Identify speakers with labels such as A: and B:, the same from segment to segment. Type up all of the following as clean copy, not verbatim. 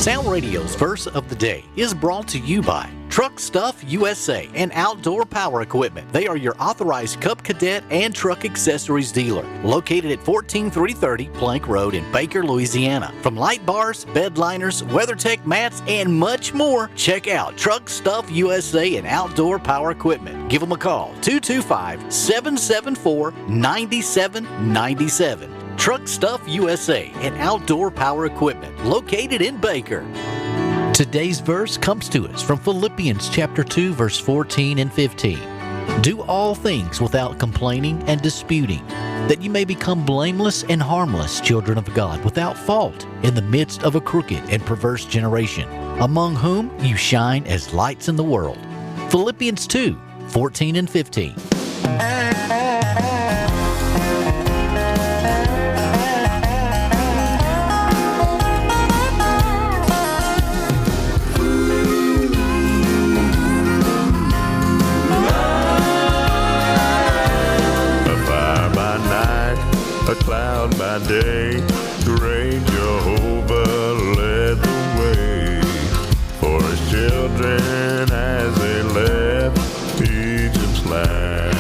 A: Sound Radio's Verse of the Day is brought to you by Truck Stuff USA and Outdoor Power Equipment. They are your authorized Cub Cadet and truck accessories dealer, located at 14330 Plank Road in Baker, Louisiana. From light bars, bed liners, WeatherTech mats, and much more, check out Truck Stuff USA and Outdoor Power Equipment. Give them a call, 225-774-9797. Truck Stuff USA and Outdoor Power Equipment, located in Baker. Today's verse comes to us from Philippians chapter 2, verse 14 and 15. Do all things without complaining and disputing, that you may become blameless and harmless children of God, without fault, in the midst of a crooked and perverse generation, among whom you shine as lights in the world. Philippians 2, 14 and 15.
B: A cloud by day, great Jehovah led the way for his children as they left Egypt's land.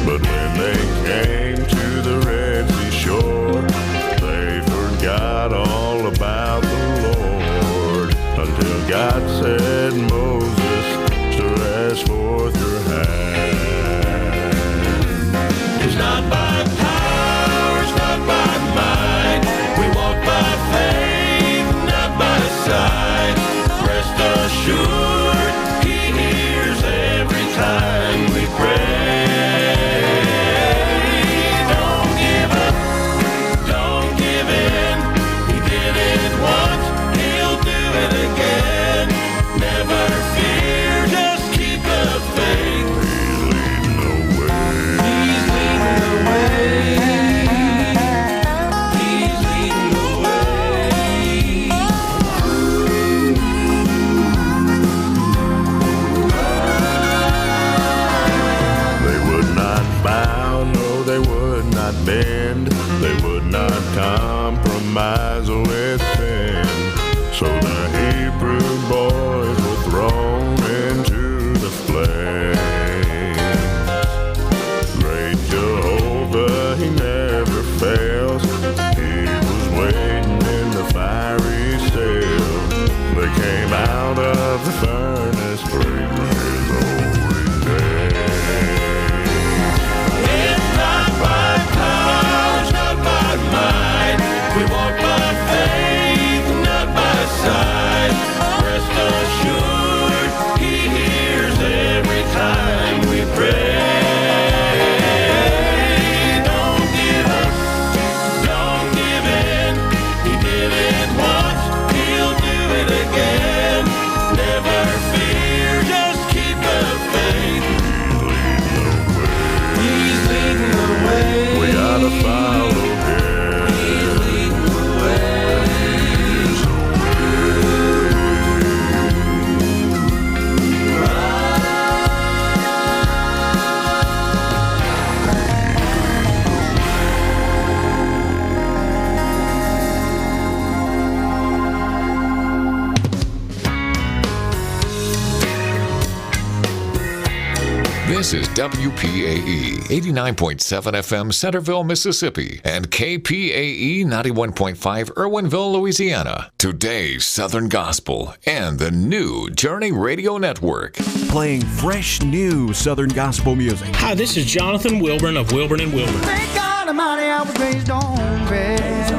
B: But when they came to the Red Sea shore, they forgot all about the Lord, until God said, Moses, stretch forth your hand. It's not by power, it's not by might. We walk by faith, not by sight. Rest assured, he hears every time we pray. Don't give up, don't give in. He did it once, he'll do it again. Never fear, just keep the faith. He's leading the way. He's leading the way. He's leading the way. They would not bow, no, they would not bend. They would not compromise with sin. So the Hebrew boys were thrown into the flames. Great Jehovah, he never fails. He was waiting in the fiery sail. They came out of the furnace, great were his holy days. It's not by power, it's not by might. We walk by faith, not by sight. Rest assured, he hears every time we pray. Don't give up, don't give in. He did it once, he'll do it again. Never fear, just keep the faith. He's leading the way. We gotta follow him. He's leading the way. He's the
C: This is WPAE 89.7 FM Centerville, Mississippi, and KPAE 91.5 Irwinville, Louisiana. Today's Southern Gospel and the new Journey Radio Network.
D: Playing fresh, new Southern Gospel music.
E: Hi, this is Jonathan Wilburn of Wilburn & Wilburn.
F: Thank God Almighty, I was raised on grass.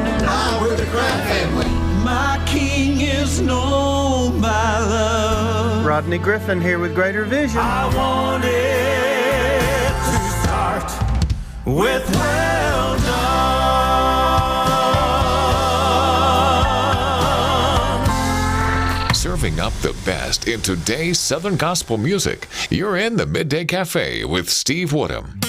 G: We're the Kraft family.
H: My King is known by love.
F: Rodney Griffin here with Greater Vision.
H: I wanted to start with well done.
C: Serving up the best in today's Southern Gospel music. You're in the Midday Café with Steve Woodham.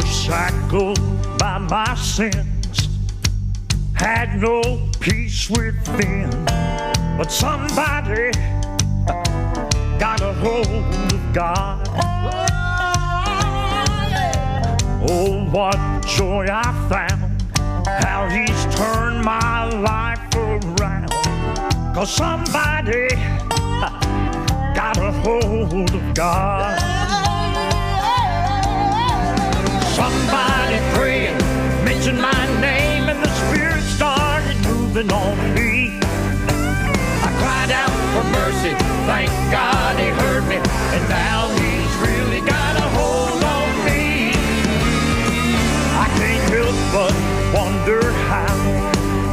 I: Shackled by my sins, had no peace within, but somebody got a hold of God. Oh, what joy I found, how he's turned my life around. 'Cause somebody got a hold of God. Somebody praying, mentioned my name, and the Spirit started moving on me. I cried out for mercy, thank God he heard me, and now he's really got a hold on me. I can't help but wonder how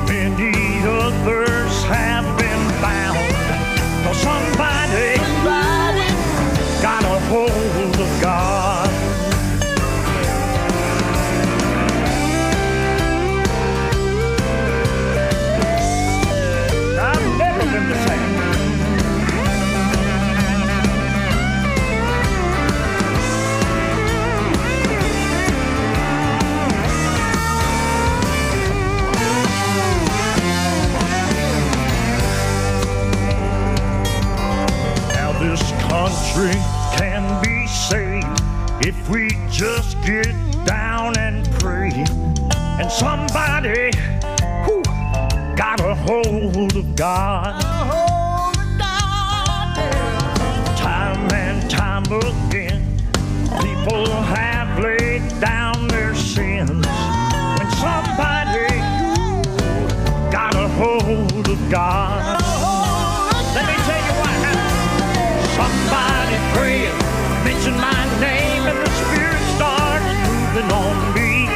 I: many others have been bound. 'Cause somebody got a hold of God. I've never been the same. Now this country can be saved if we just get down and pray. And somebody got a hold of God. Time and time again, people have laid down their sins. When somebody got a hold of God, let me tell you what happened. Somebody prayed, mentioned my name, and the Spirit started moving on me.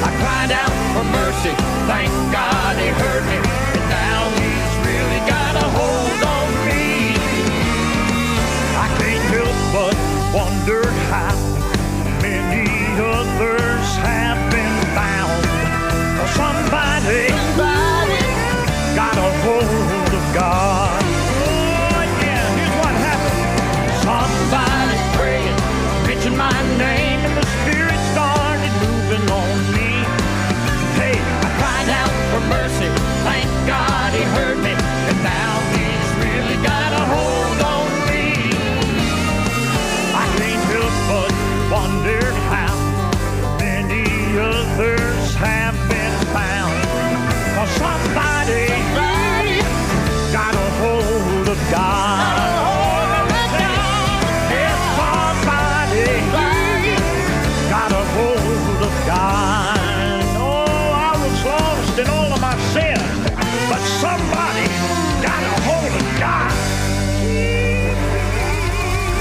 I: I cried out for mercy, thank God he heard me, and now he's really got a hold on me. I can't help but wonder how many others have been bound. 'Cause somebody got a hold of God. Oh yeah, here's what happened. Somebody prayed, mentioned my name, and the Spirit started moving on me. Hey, I cried out for mercy, thank God he heard me, and now he's really got a hold on me. I can't help but wonder how many others have been found. 'Cause somebody got a hold of God. Yes, somebody got a hold of God. Lost in all of my sin, but somebody got a hold of God.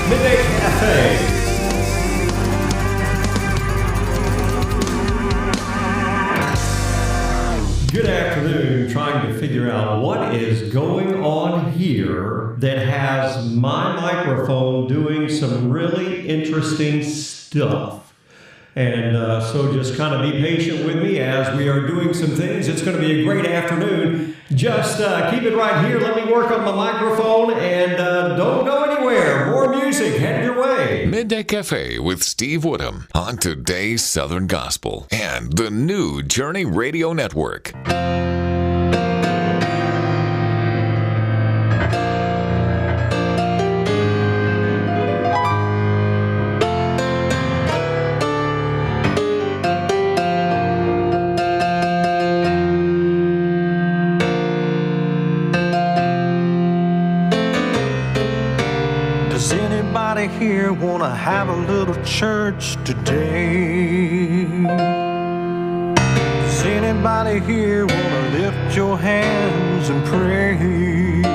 J: Midday Café. Good afternoon. Trying to figure out what is going on here that has my microphone doing some really interesting stuff. And so just kind of be patient with me as we are doing some things. It's going to be a great afternoon. Just keep it right here. Let me work on my microphone and don't go anywhere. More music headed your way.
C: Midday Cafe with Steve Woodham on today's Southern Gospel and the new Journey Radio Network.
F: Here wanna have a little church today? Does anybody here wanna lift your hands and praise?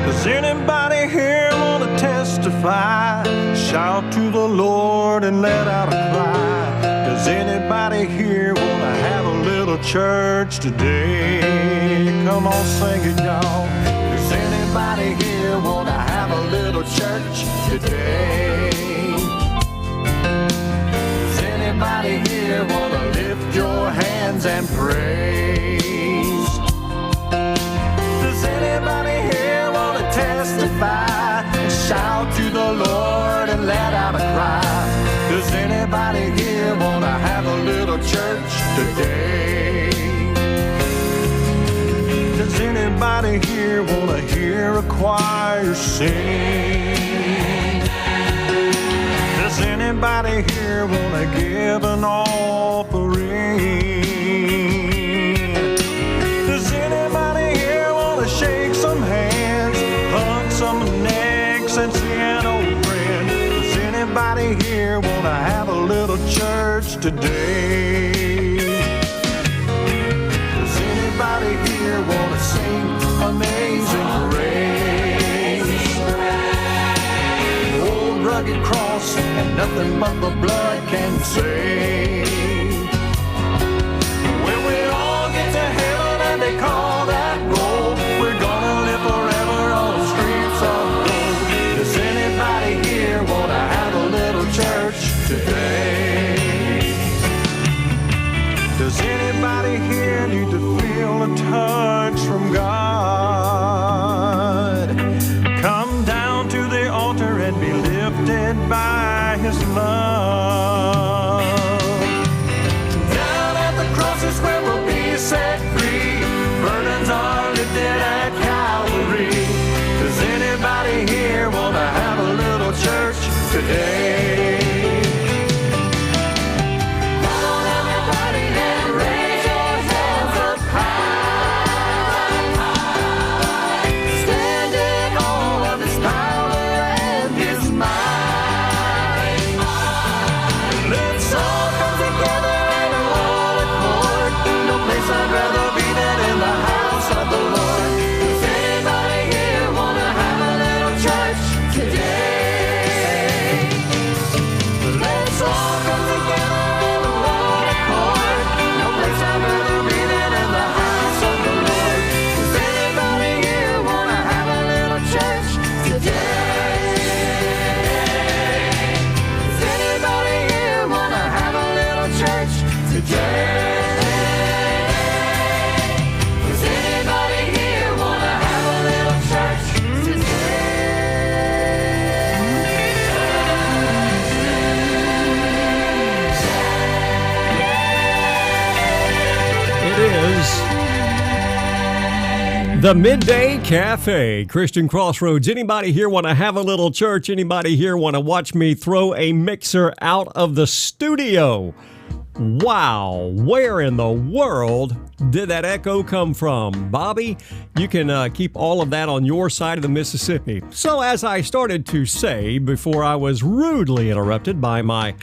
F: Does anybody here wanna testify? Shout to the Lord and let out a cry. Does anybody here wanna have a little church today? Come on, sing it, y'all. Does anybody here wanna have a little church today? Does anybody here wanna lift your hands and praise? Does anybody here wanna testify and shout to the Lord and let out a cry? Does anybody here wanna have a little church today? anybody here wanna hear a choir sing? Does anybody here wanna give an offering? Does anybody here wanna shake some hands, hug some necks, and see an old friend? Does anybody here wanna have a little church today? Does anybody here wanna sing Amazing Grace? Old rugged cross and nothing but the blood can save. When we all get to heaven and they call that roll, we're gonna live forever on the streets of gold. Does anybody here wanna have a little church today? Does anybody here need to feel a touch from God? Come down to the altar and be lifted by His love. Down at the cross is where we'll be set free. Burdens are lifted at Calvary. Does anybody here want to have a little church today? Come on, everybody, and raise your hands up high. Stand in awe of His power and His might. Let's all come together in one accord. No place I'd rather be than in the house of the Lord. Does anybody here want to have a little church today? Let's all come together in one accord. No place I'd rather be than in the house of the Lord. Does anybody here want to have a little church today? Does anybody here want to have a little church today? Does anybody here want to have a little church
J: It is the Midday Café, Christian Crossroads. Anybody here want to have a little church? Anybody here want to watch me throw a mixer out of the studio? Wow, where in the world did that echo come from? Bobby, you can keep all of that on your side of the Mississippi. So as I started to say before I was rudely interrupted by my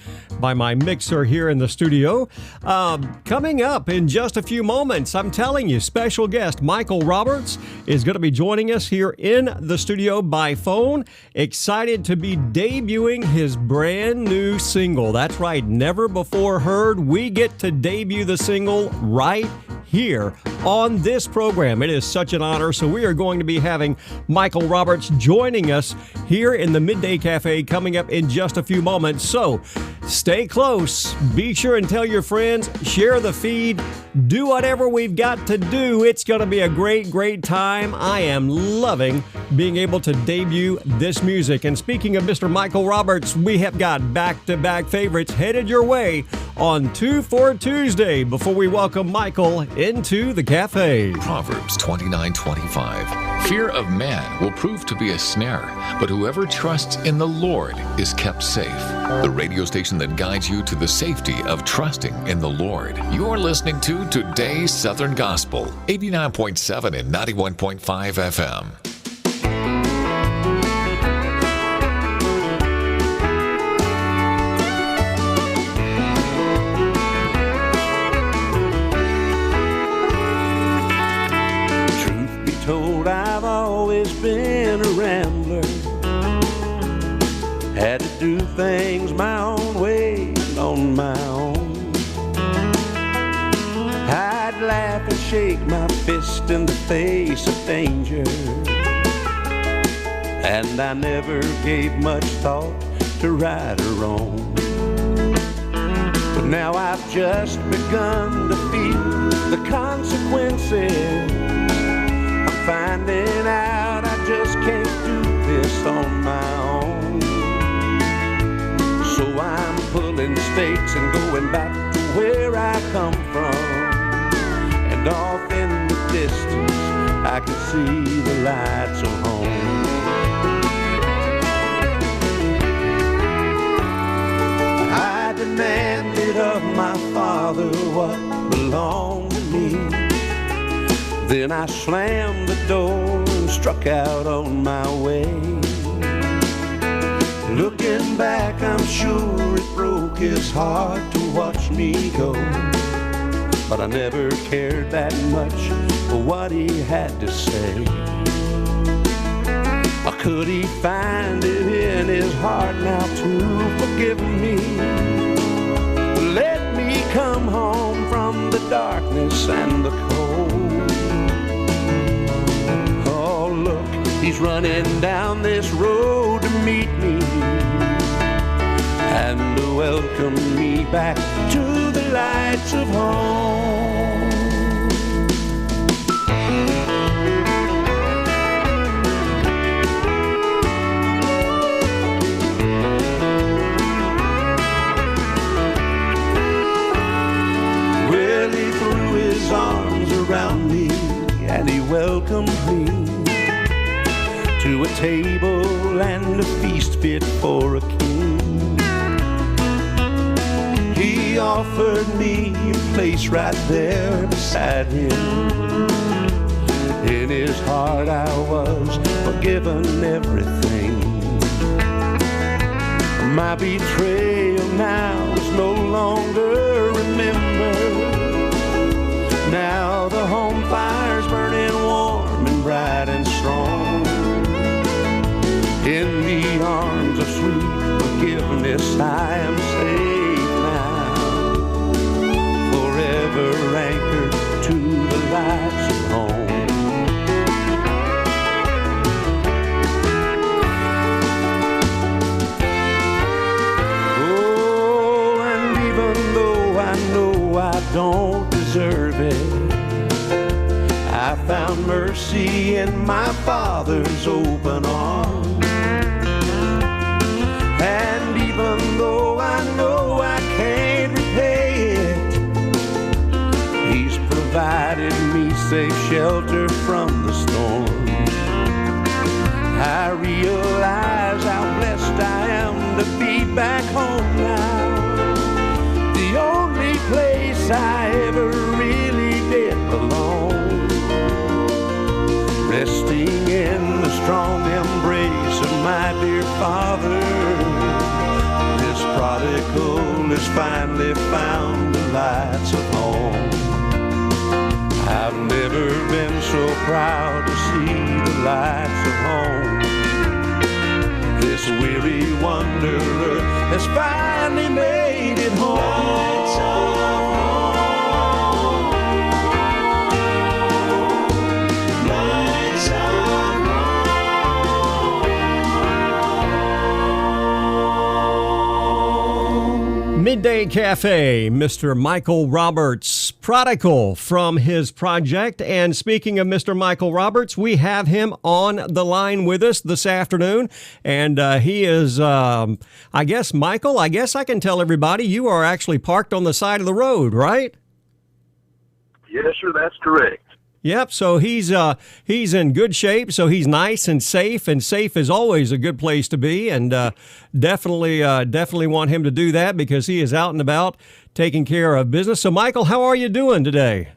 J: mixer here in the studio, coming up in just a few moments, I'm telling you, special guest Michael Roberts is going to be joining us here in the studio by phone. Excited to be debuting his brand new single. That's right, never before heard. We get to debut the single right here on this program. It is such an honor. So we are going to be having Michael Roberts joining us here in the Midday Cafe coming up in just a few moments. So stay close. Be sure and tell your friends, share the feed, do whatever we've got to do. It's going to be a great, great time. I am loving being able to debut this music. And speaking of Mr. Michael Roberts, we have got back-to-back favorites headed your way on 2 for Tuesday before we welcome Michael into the cafe.
C: Proverbs 29:25. Fear of man will prove to be a snare, but whoever trusts in the Lord is kept safe. The radio station that guides you to the safety of trusting in the Lord. You're listening to Today's Southern Gospel, 89.7 and 91.5 FM.
F: I've always been a rambler, had to do things my own way and on my own. I'd laugh and shake my fist in the face of danger, and I never gave much thought to right or wrong. But now I've just begun to feel the consequences. Finding out I just can't do this on my own. So I'm pulling stakes and going back to where I come from. And off in the distance I can see the lights of home. I demanded of my father what belonged to me. Then I slammed the door and struck out on my way. Looking back, I'm sure it broke his heart to watch me go. But I never cared that much for what he had to say. Or could he find it in his heart now to forgive me? Let me come home from the darkness and the cold. Oh, look, he's running down this road to meet me and to welcome me back to the lights of home. Well, he threw his arms around me and he welcomed me to a table and a feast fit for a king. He offered me a place right there beside him. In his heart I was forgiven everything. My betrayal now is no longer remembered. Now the home fire's burning warm and bright and strong. In the arms of sweet forgiveness I am safe now, forever anchored to the lights of home. Oh, and even though I know I don't deserve it, I found mercy in my Father's open arms. And even though I know I can't repay it, He's provided me safe shelter from the storm. I realize how blessed I am to be back home now, the only place I ever really did belong. Resting in the strong embrace of my dear Father, this prodigal has finally found the lights of home. I've never been so proud to see the lights of home. This weary wanderer has finally made it home.
J: Midday Café, Mr. Michael Roberts, prodigal from his project. And speaking of Mr. Michael Roberts, we have him on the line with us this afternoon. And he is, I guess, Michael, I guess I can tell everybody you are actually parked on the side of the road, right?
K: Yes, sir, that's correct.
J: Yep, so he's in good shape, so he's nice and safe is always a good place to be, and definitely want him to do that because he is out and about taking care of business. So, Michael, how are you doing today?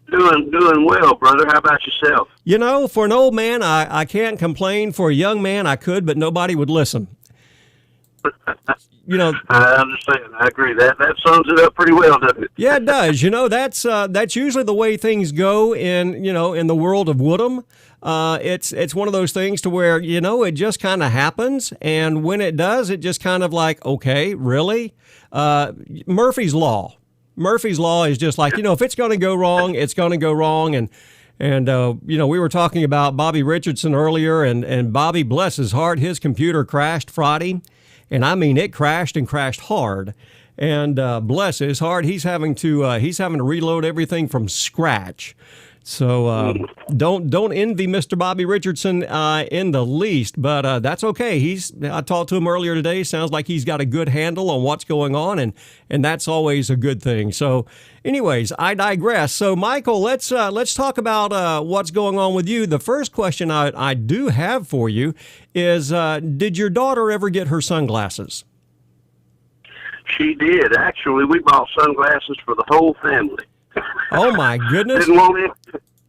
K: Doing well, brother. How about yourself?
J: You know, for an old man, I can't complain. For a young man, I could, but nobody would listen. You know,
K: I understand. I agree. That sums it up pretty well, doesn't it?
J: Yeah, it does. You know, that's usually the way things go in the world of Woodham. It's one of those things to where, it just kind of happens, and when it does, it just kind of like, okay, really? Murphy's Law. Murphy's Law is just like, if it's going to go wrong, it's going to go wrong, and we were talking about Bobby Richardson earlier, and Bobby, bless his heart, his computer crashed Friday. And I mean, it crashed and crashed hard. And bless his heart, he's having to reload everything from scratch. So don't envy Mr. Bobby Richardson in the least, but that's okay. I talked to him earlier today. Sounds like he's got a good handle on what's going on, and that's always a good thing. So, anyways, I digress. So, Michael, let's talk about what's going on with you. The first question I do have for you is, did your daughter ever get her sunglasses?
K: She did. Actually, we bought sunglasses for the whole family.
J: Oh, my goodness.
K: Didn't want it.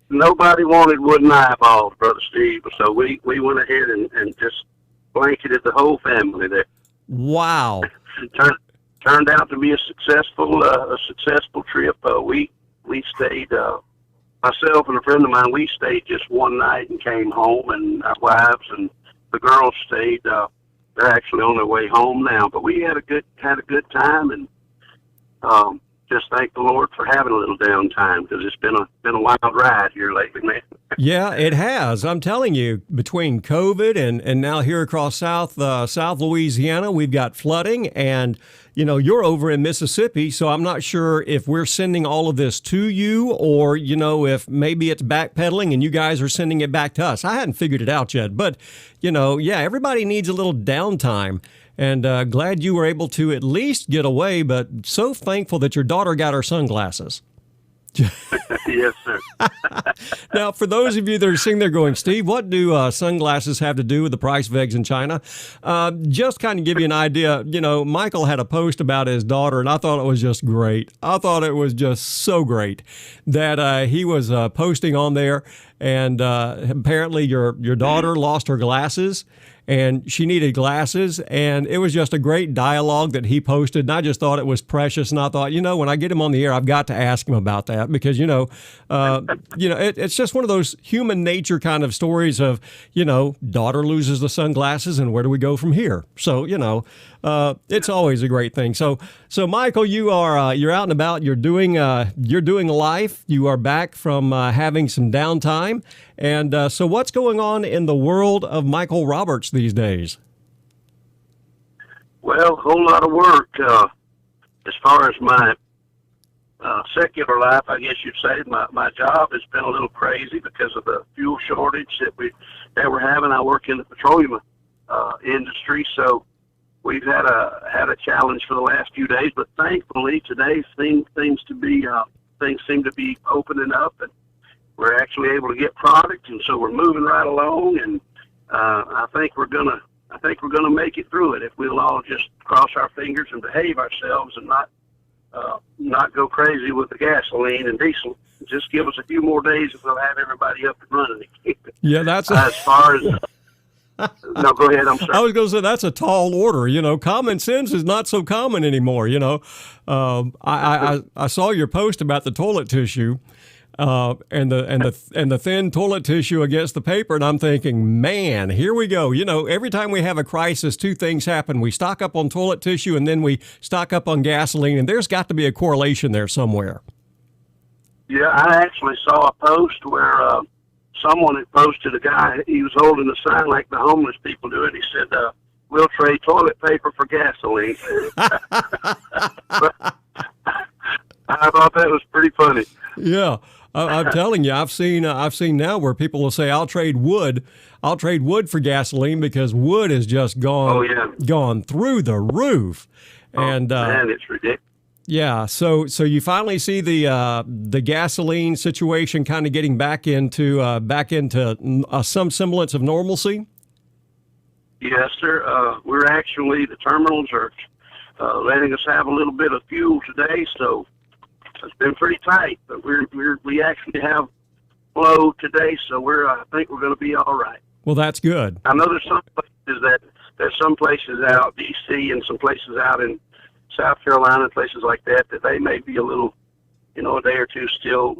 K: Nobody wanted wooden eyeballs, Brother Steve. So we went ahead and just blanketed the whole family there.
J: Wow.
K: Turned out to be a successful trip. We stayed, myself and a friend of mine, we stayed just one night and came home, and our wives and the girls stayed. They're actually on their way home now, but we had a good time, and just thank the Lord for having a little downtime, because it's been a wild ride here lately, man.
J: Yeah, it has. I'm telling you, between COVID and now here across South Louisiana, we've got flooding, and you're over in Mississippi, so I'm not sure if we're sending all of this to you, or if maybe it's backpedaling and you guys are sending it back to us. I hadn't figured it out yet, but yeah, everybody needs a little downtime. And glad you were able to at least get away, but so thankful that your daughter got her sunglasses.
K: Yes, sir.
J: Now, for those of you that are sitting there going, Steve, what do sunglasses have to do with the price of eggs in China? Just kind of give you an idea, Michael had a post about his daughter, and I thought it was just great. I thought it was just so great that he was posting on there, and apparently your daughter lost her glasses, and she needed glasses, and it was just a great dialogue that he posted, and I just thought it was precious, and I thought, when I get him on the air, I've got to ask him about that, because, it's just one of those human nature kind of stories of, daughter loses the sunglasses, and where do we go from here? So, it's always a great thing. So Michael, you're out and about, you're doing life, you are back from having some downtime, and so what's going on in the world of Michael Roberts these days?
K: Well, a whole lot of work. As far as my secular life, I guess you'd say, my job has been a little crazy because of the fuel shortage that we're having. I work in the petroleum industry, so we've had a challenge for the last few days. But thankfully, today things seem to be opening up, and we're actually able to get product, and so we're moving right along. And I think we're gonna make it through it if we'll all just cross our fingers and behave ourselves and not go crazy with the gasoline and diesel. Just give us a few more days and we'll have everybody up and running again.
J: Yeah, that's
K: as far as. No, go ahead. I'm sorry.
J: I was going to say that's a tall order. Common sense is not so common anymore. I saw your post about the toilet tissue. And the thin toilet tissue against the paper, and I'm thinking, man, here we go. Every time we have a crisis, two things happen. We stock up on toilet tissue, and then we stock up on gasoline, and there's got to be a correlation there somewhere.
K: Yeah, I actually saw a post where someone had posted a guy. He was holding a sign like the homeless people do it. He said, "We'll trade toilet paper for gasoline." I thought that was pretty funny.
J: Yeah. I'm telling you, I've seen now where people will say, I'll trade wood for gasoline, because wood has just gone through the roof. And
K: man, it's ridiculous.
J: Yeah, so you finally see the gasoline situation kind of getting back into some semblance of normalcy.
K: Yes, sir. We're actually, the terminals are letting us have a little bit of fuel today, so it's been pretty tight, but we actually have flow today, so I think we're going to be all right.
J: Well, that's good.
K: I know there's some places out D.C. and some places out in South Carolina and places like that they may be a little, a day or two still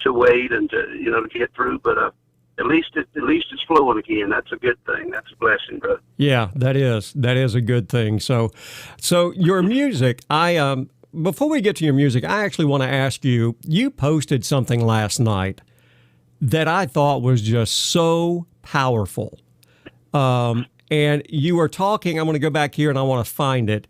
K: to wait and to get through, but at least it's flowing again. That's a good thing. That's a blessing, brother.
J: Yeah, that is a good thing. So your music, before we get to your music, I actually want to ask you, you posted something last night that I thought was just so powerful. And you were talking, I'm going to go back here and I want to find it.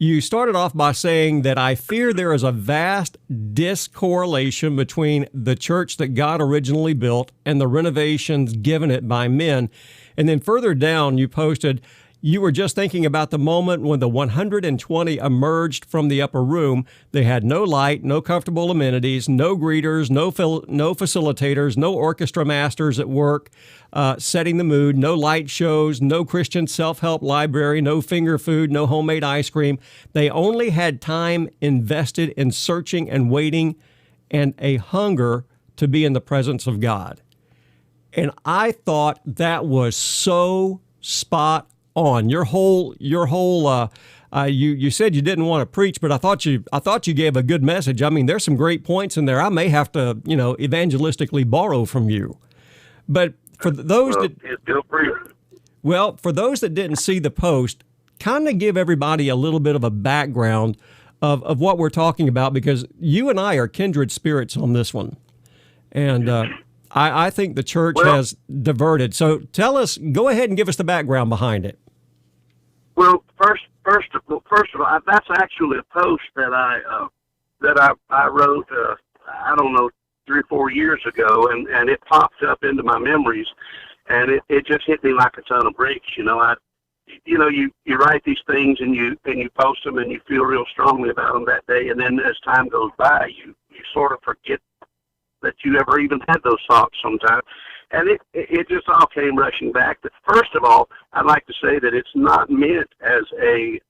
J: You started off by saying that I fear there is a vast discorrelation between the church that God originally built and the renovations given it by men. And then further down, you posted, you were just thinking about the moment when the 120 emerged from the upper room. They had no light, no comfortable amenities, no greeters, no facilitators, no orchestra masters at work setting the mood, no light shows, no Christian self-help library, no finger food, no homemade ice cream. They only had time invested in searching and waiting and a hunger to be in the presence of God. And I thought that was so spot on. You said you didn't want to preach, but I thought you gave a good message. I mean, there's some great points in there. I may have to, evangelistically borrow from you. But for those for those that didn't see the post, kind of give everybody a little bit of a background of what we're talking about, because you and I are kindred spirits on this one. And I think the church has diverted. So tell us, go ahead and give us the background behind it.
K: Well, first of all, that's actually a post that I wrote. I don't know, 3 or 4 years ago, and it popped up into my memories, and it just hit me like a ton of bricks. You write these things and you post them and you feel real strongly about them that day, and then as time goes by, you sort of forget that you ever even had those thoughts sometimes. And it just all came rushing back. But first of all, I'd like to say that it's not meant as a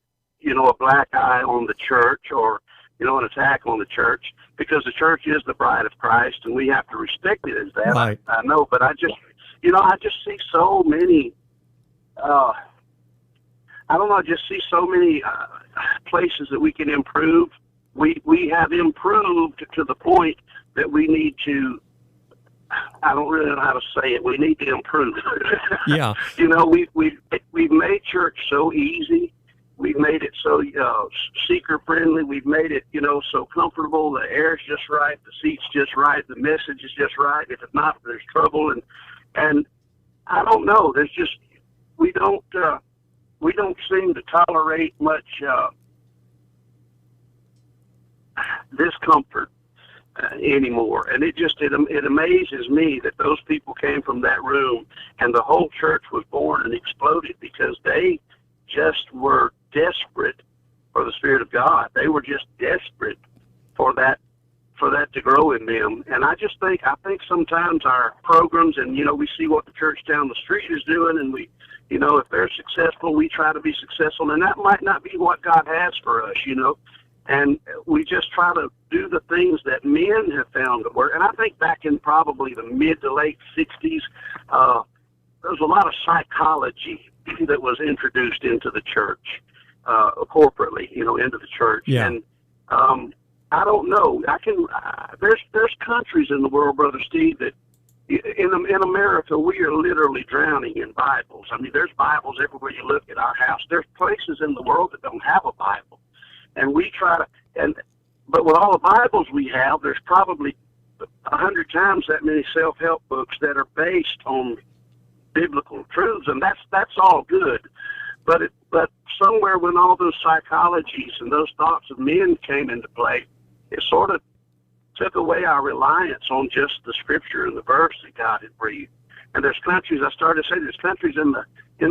K: black eye on the church or, an attack on the church, because the church is the bride of Christ and we have to respect it as that.
J: Right.
K: I know, but I just see so many, I just see so many places that we can improve. We have improved to the point that we need to, I don't really know how to say it, we need to improve.
J: Yeah.
K: We've made church so easy. We've made it so seeker-friendly. We've made it, so comfortable. The air's just right. The seat's just right. The message is just right. If it's not, there's trouble. And I don't know. There's just, we don't seem to tolerate much discomfort anymore. And it amazes me that those people came from that room and the whole church was born and exploded because they just were desperate for the Spirit of God. They were just desperate for that to grow in them. And I think sometimes our programs, and we see what the church down the street is doing, and we, if they're successful, we try to be successful, and that might not be what God has for us, and we just try to do the things that men have found to work. And I think back in probably the mid to late 60s, there was a lot of psychology that was introduced into the church, corporately, into the church.
J: Yeah.
K: And I don't know. There's countries in the world, Brother Steve, that in America we are literally drowning in Bibles. I mean, there's Bibles everywhere you look at our house. There's places in the world that don't have a Bible, and we try to. But with all the Bibles we have, there's probably 100 times that many self-help books that are based on biblical truths, and that's all good. But somewhere when all those psychologies and those thoughts of men came into play, it sort of took away our reliance on just the scripture and the verse that God had breathed. And there's countries, I started to say, there's countries in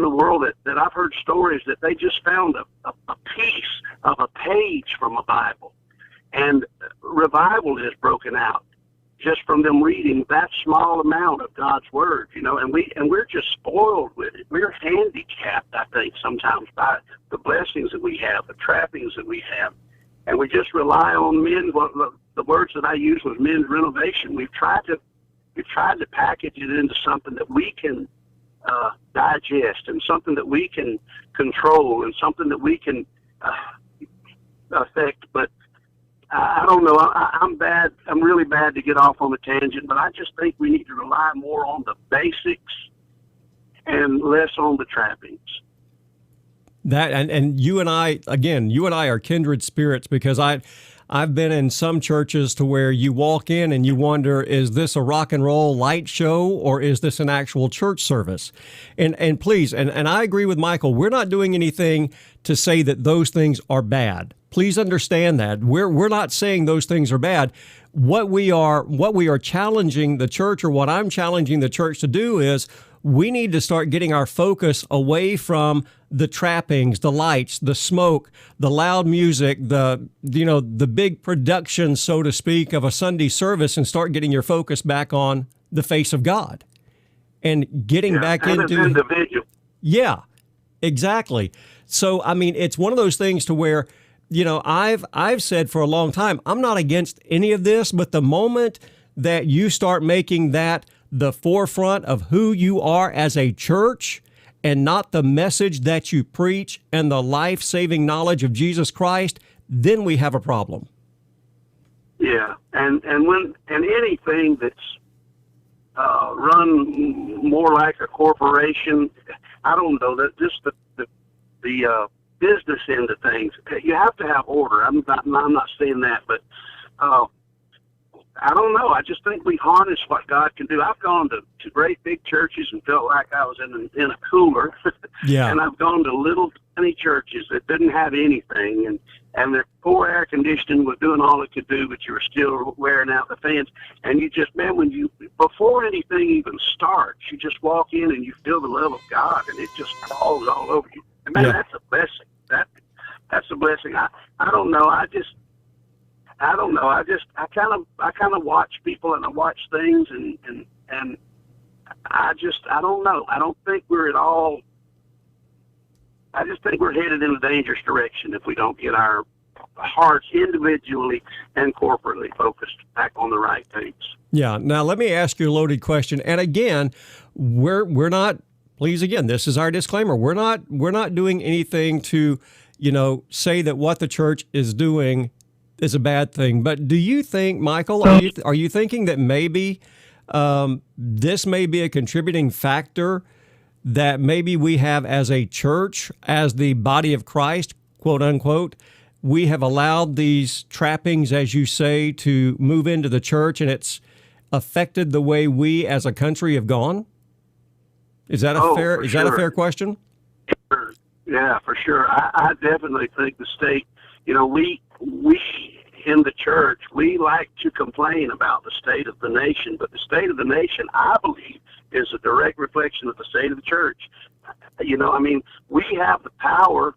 K: the world that I've heard stories that they just found a piece of a page from a Bible, and revival has broken out just from them reading that small amount of God's word, and we're just spoiled with it. We're handicapped, I think, sometimes by the blessings that we have, the trappings that we have, and we just rely on men. Well, the words that I used was men's renovation. We've tried to package it into something that we can digest, and something that we can control, and something that we can affect, but I don't know. I'm bad. I'm really bad to get off on a tangent, but I just think we need to rely more on the basics and less on the trappings. That
J: and you and I are kindred spirits, because I've been in some churches to where you walk in and you wonder, is this a rock and roll light show or is this an actual church service? And please, and I agree with Michael, we're not doing anything to say that those things are bad. Please understand that. We're not saying those things are bad. What we are challenging the church, or what I'm challenging the church to do, is we need to start getting our focus away from the trappings, the lights, the smoke, the loud music, the big production, so to speak, of a Sunday service, and start getting your focus back on the face of God and getting back into
K: individual.
J: Yeah, exactly. So, I mean, it's one of those things to where, I've said for a long time, I'm not against any of this, but the moment that you start making that the forefront of who you are as a church, and not the message that you preach and the life-saving knowledge of Jesus Christ, then we have a problem.
K: Yeah, and anything that's run more like a corporation, I don't know, that just the business end of things, you have to have order. I'm not saying that, but I don't know. I just think we harness what God can do. I've gone to great big churches and felt like I was in a cooler.
J: Yeah.
K: And I've gone to little tiny churches that didn't have anything, and their poor air conditioning was doing all it could do, but you were still wearing out the fans. And you just, man, before anything even starts, you just walk in and you feel the love of God, and it just falls all over you. And man, that's a blessing. That's a blessing. I don't know. I don't know. I kind of watch people, and I watch things, and I don't know. I don't think we're at all. I just think we're headed in a dangerous direction if we don't get our hearts individually and corporately focused back on the right things.
J: Yeah. Now let me ask you a loaded question. And again, we're not. Please, again, this is our disclaimer. We're not doing anything to, say that what the church is doing is a bad thing. But do you think, Michael, are you thinking that maybe this may be a contributing factor that maybe we have as a church, as the body of Christ, quote unquote, we have allowed these trappings, as you say, to move into the church, and it's affected the way we as a country have gone? Is that a fair question?
K: Yeah, for sure. I definitely think the state, we in the church, we like to complain about the state of the nation, but the state of the nation, I believe, is a direct reflection of the state of the church. We have the power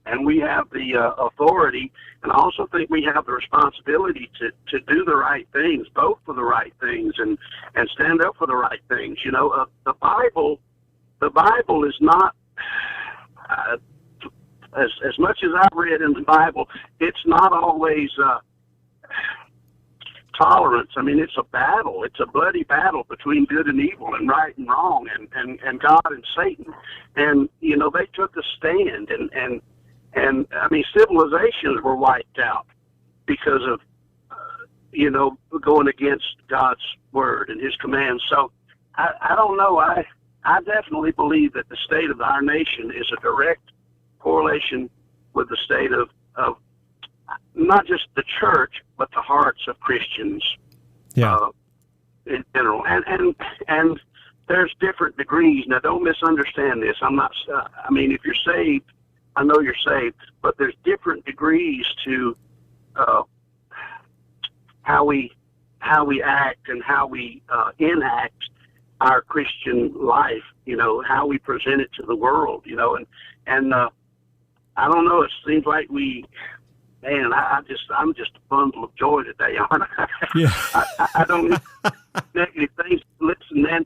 K: and we have the authority, and I also think we have the responsibility to do the right things, vote for the right things, and stand up for the right things. The Bible is not, as much as I've read in the Bible, it's not always tolerance. I mean, it's a battle. It's a bloody battle between good and evil, and right and wrong, and God and Satan. And they took a stand, and I mean, civilizations were wiped out because of going against God's word and His commands. So I don't know. I definitely believe that the state of our nation is a direct correlation with the state of not just the church, but the hearts of Christians in general. And there's different degrees. Now, don't misunderstand this. I'm not. If you're saved, I know you're saved, but there's different degrees to how we act and how we enact our Christian life. How we present it to the world. And I don't know. It seems like I'm just a bundle of joy today, aren't I?
J: Yeah.
K: I don't need negative things. Listen, man,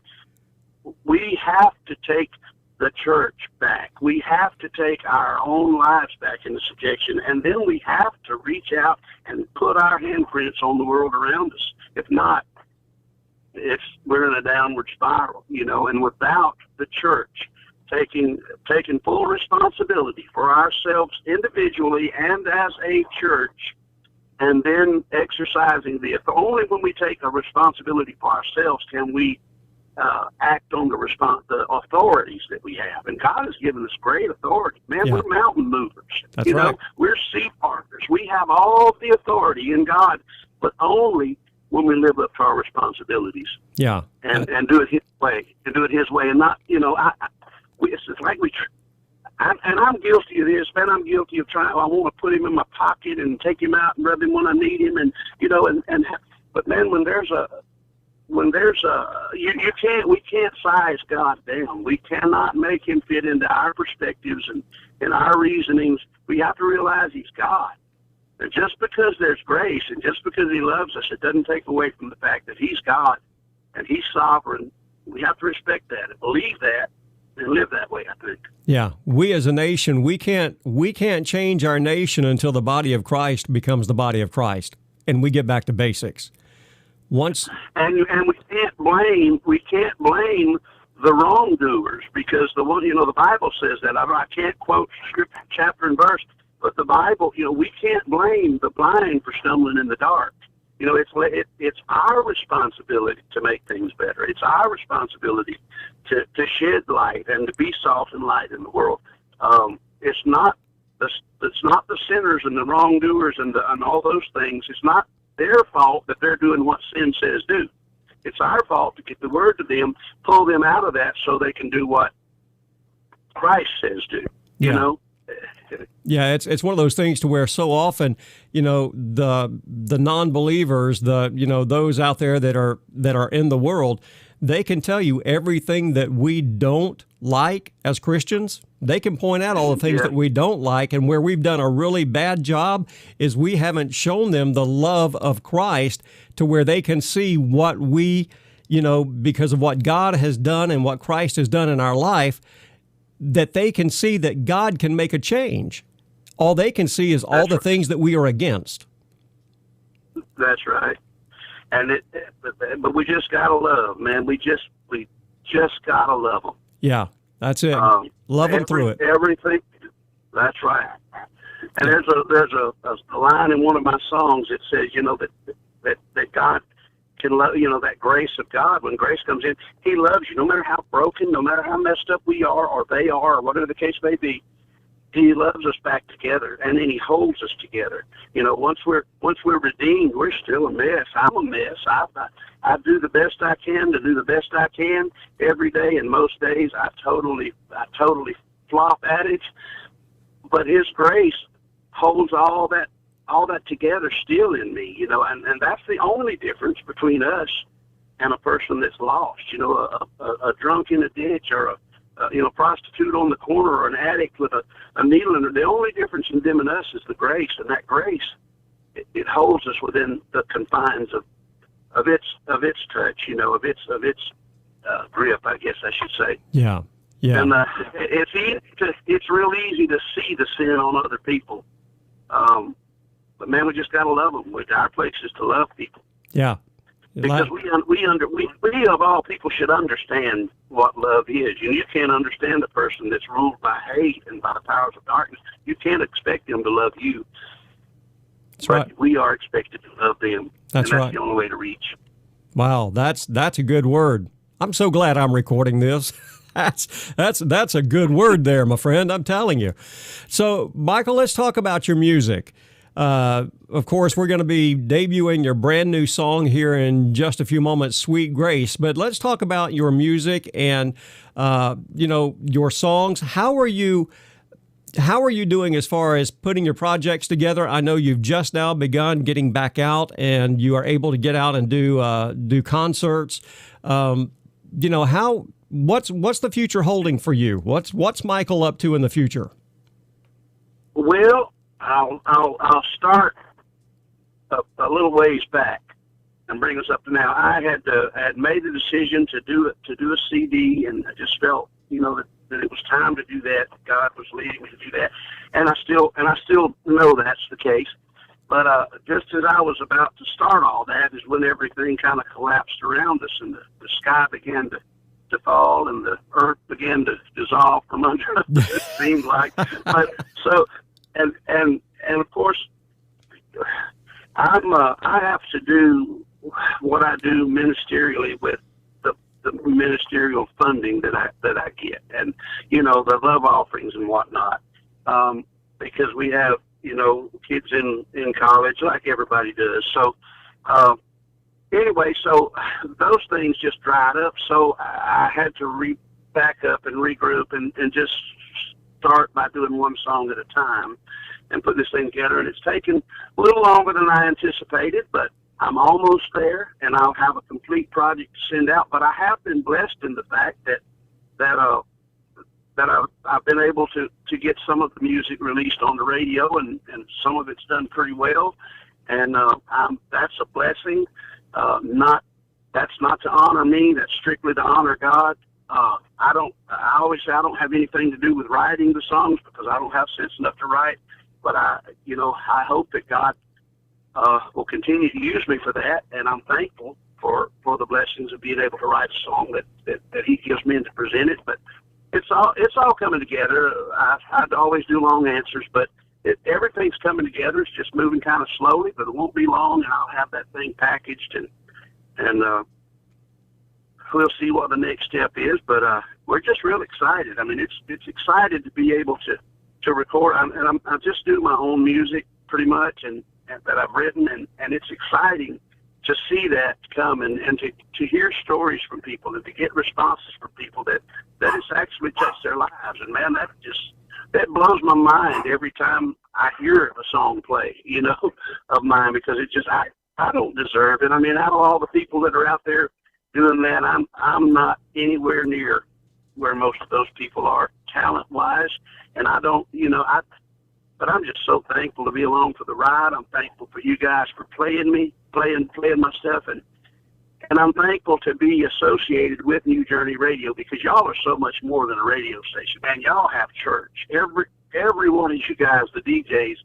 K: we have to take the church back. We have to take our own lives back into subjection, and then we have to reach out and put our handprints on the world around us. If not, we're in a downward spiral, and without the church taking full responsibility for ourselves individually and as a church, and then exercising only when we take a responsibility for ourselves can we act on the authorities that we have. And God has given us great authority. Man, we're mountain movers.
J: That's right.
K: We're sea partners. We have all the authority in God, but only when we live up to our responsibilities.
J: Yeah.
K: And do it His way. And do it His way. And not, it's like I'm guilty of this, man. I'm guilty of trying. I want to put him in my pocket and take him out and rub him when I need him, but man, we can't size God down. We cannot make Him fit into our perspectives and our reasonings. We have to realize He's God. And just because there's grace and just because He loves us, it doesn't take away from the fact that He's God and He's sovereign. We have to respect that and believe that and live that way, I think.
J: Yeah, we as a nation, we can't change our nation until the body of Christ becomes the body of Christ, and we get back to basics.
K: And we can't blame the wrongdoers, because the Bible says that. I can't quote scripture, chapter and verse, but the Bible, we can't blame the blind for stumbling in the dark. It's our responsibility to make things better. It's our responsibility to shed light and to be salt and light in the world. It's not the sinners and the wrongdoers and all those things. It's not their fault that they're doing what sin says do. It's our fault to get the word to them, pull them out of that so they can do what Christ says do.
J: Yeah, it's one of those things to where so often, the non-believers, those out there that are in the world, they can tell you everything that we don't like as Christians. They can point out all the things that we don't like, and where we've done a really bad job is we haven't shown them the love of Christ to where they can see what we, because of what God has done and what Christ has done in our life, that they can see that God can make a change. All they can see is all the things that we are against.
K: That's right. And but we just gotta love, man. We just gotta love them.
J: Yeah, that's it. Love them through it.
K: Everything. That's right. And there's a line in one of my songs that says, that God can love, that grace of God. When grace comes in, He loves you, no matter how broken, no matter how messed up we are, or they are, or whatever the case may be. He loves us back together, and then He holds us together. Once we're redeemed, we're still a mess. I'm a mess. I do the best I can to do the best I can every day, and most days I totally flop at it. But His grace holds all that together still in me, and that's the only difference between us and a person that's lost. A drunk in a ditch, or a prostitute on the corner, or an addict with a needle in her. The only difference in them and us is the grace, and that grace, it holds us within the confines of its touch, of its grip, I guess I should say.
J: Yeah. Yeah.
K: And it's real easy to see the sin on other people, but man, we just gotta love them. Our place is to love people.
J: Yeah.
K: Because we of all people should understand what love is. You can't understand a person that's ruled by hate and by the powers of darkness. You can't expect them to love you.
J: That's
K: but
J: right.
K: We are expected to love them.
J: That's
K: and
J: right.
K: That's the only way to reach.
J: Wow, that's a good word. I'm so glad I'm recording this. That's a good word there, my friend. I'm telling you. So, Michael, let's talk about your music. Of course, we're going to be debuting your brand new song here in just a few moments, Sweet Grace. But let's talk about your music and, your songs. How are you doing as far as putting your projects together? I know you've just now begun getting back out, and you are able to get out and do concerts. What's the future holding for you? What's Michael up to in the future?
K: Well, I'll start a little ways back and bring us up to now. I had made the decision to do a CD, and I just felt that it was time to do that. God was leading me to do that, and I still know that's the case. But just as I was about to start all that is when everything kind of collapsed around us, and the sky began to fall, and the earth began to dissolve from under us. It seemed like, but so. And of course, I have to do what I do ministerially with the ministerial funding that I get, and the love offerings and whatnot, because we have kids in college like everybody does. So anyway, so those things just dried up. So I had to back up and regroup and just start by doing one song at a time and put this thing together. And it's taken a little longer than I anticipated, but I'm almost there, and I'll have a complete project to send out. But I have been blessed in the fact that I've been able to get some of the music released on the radio, and some of it's done pretty well. And that's a blessing. That's not to honor me. That's strictly to honor God. I always say I don't have anything to do with writing the songs because I don't have sense enough to write. But I hope that God will continue to use me for that, and I'm thankful for the blessings of being able to write a song that He gives me and to present it. But it's all coming together. I'd always do long answers, but everything's coming together. It's just moving kind of slowly, but it won't be long, and I'll have that thing packaged, and we'll see what the next step is. But we're just real excited. I mean, it's excited to be able to record, and I just do my own music pretty much, and that I've written, and it's exciting to see that come and to hear stories from people and to get responses from people that it's actually touched their lives. And man, that blows my mind every time I hear a song play, of mine, because it just, I don't deserve it. I mean, out of all the people that are out there doing that, I'm not anywhere near where most of those people are talent wise. And I don't, but I'm just so thankful to be along for the ride. I'm thankful for you guys for playing my stuff, and I'm thankful to be associated with New Journey Radio, because y'all are so much more than a radio station, man. Y'all have church. Every one of you guys, the DJs,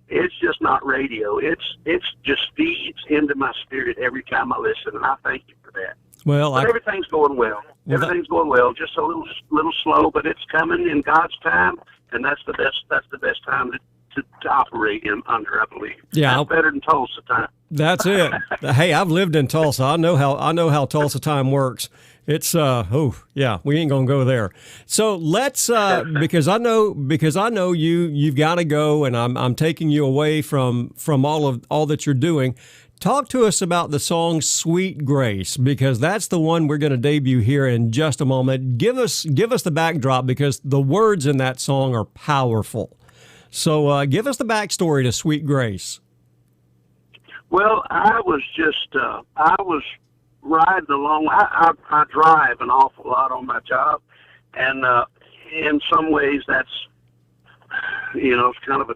K: it's just not radio. It's just feeds into my spirit every time I listen, and I thank you for that.
J: Well,
K: but everything's going well. Everything's going well. Just a little slow, but it's coming in God's time. And that's the best time to operate under, I believe. Yeah, that's better than Tulsa time.
J: That's it. Hey, I've lived in Tulsa. I know how Tulsa time works. It's we ain't gonna go there. So let's because I know you've got to go, and I'm taking you away from all that you're doing. Talk to us about the song "Sweet Grace," because that's the one we're going to debut here in just a moment. Give us the backdrop, because the words in that song are powerful. So give us the backstory to "Sweet Grace."
K: Well, I was riding along. I drive an awful lot on my job, and in some ways that's it's kind of a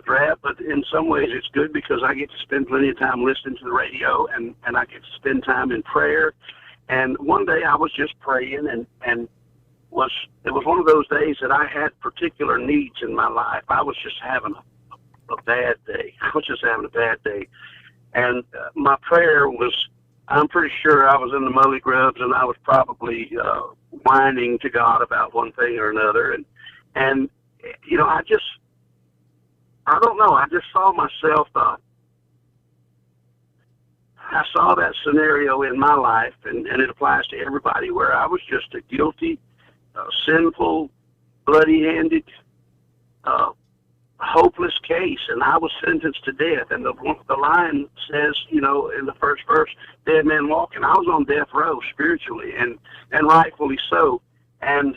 K: drab, but in some ways it's good because I get to spend plenty of time listening to the radio, and I get to spend time in prayer. And one day I was just praying, and it was one of those days that I had particular needs in my life. I was just having a bad day. And my prayer was, I'm pretty sure I was in the mully grubs, and I was probably whining to God about one thing or another. And I don't know. I just saw myself. I saw that scenario in my life, and it applies to everybody, where I was just a guilty, sinful, bloody-handed, hopeless case, and I was sentenced to death. And the line says, in the first verse, "Dead man walking." I was on death row spiritually, and rightfully so. And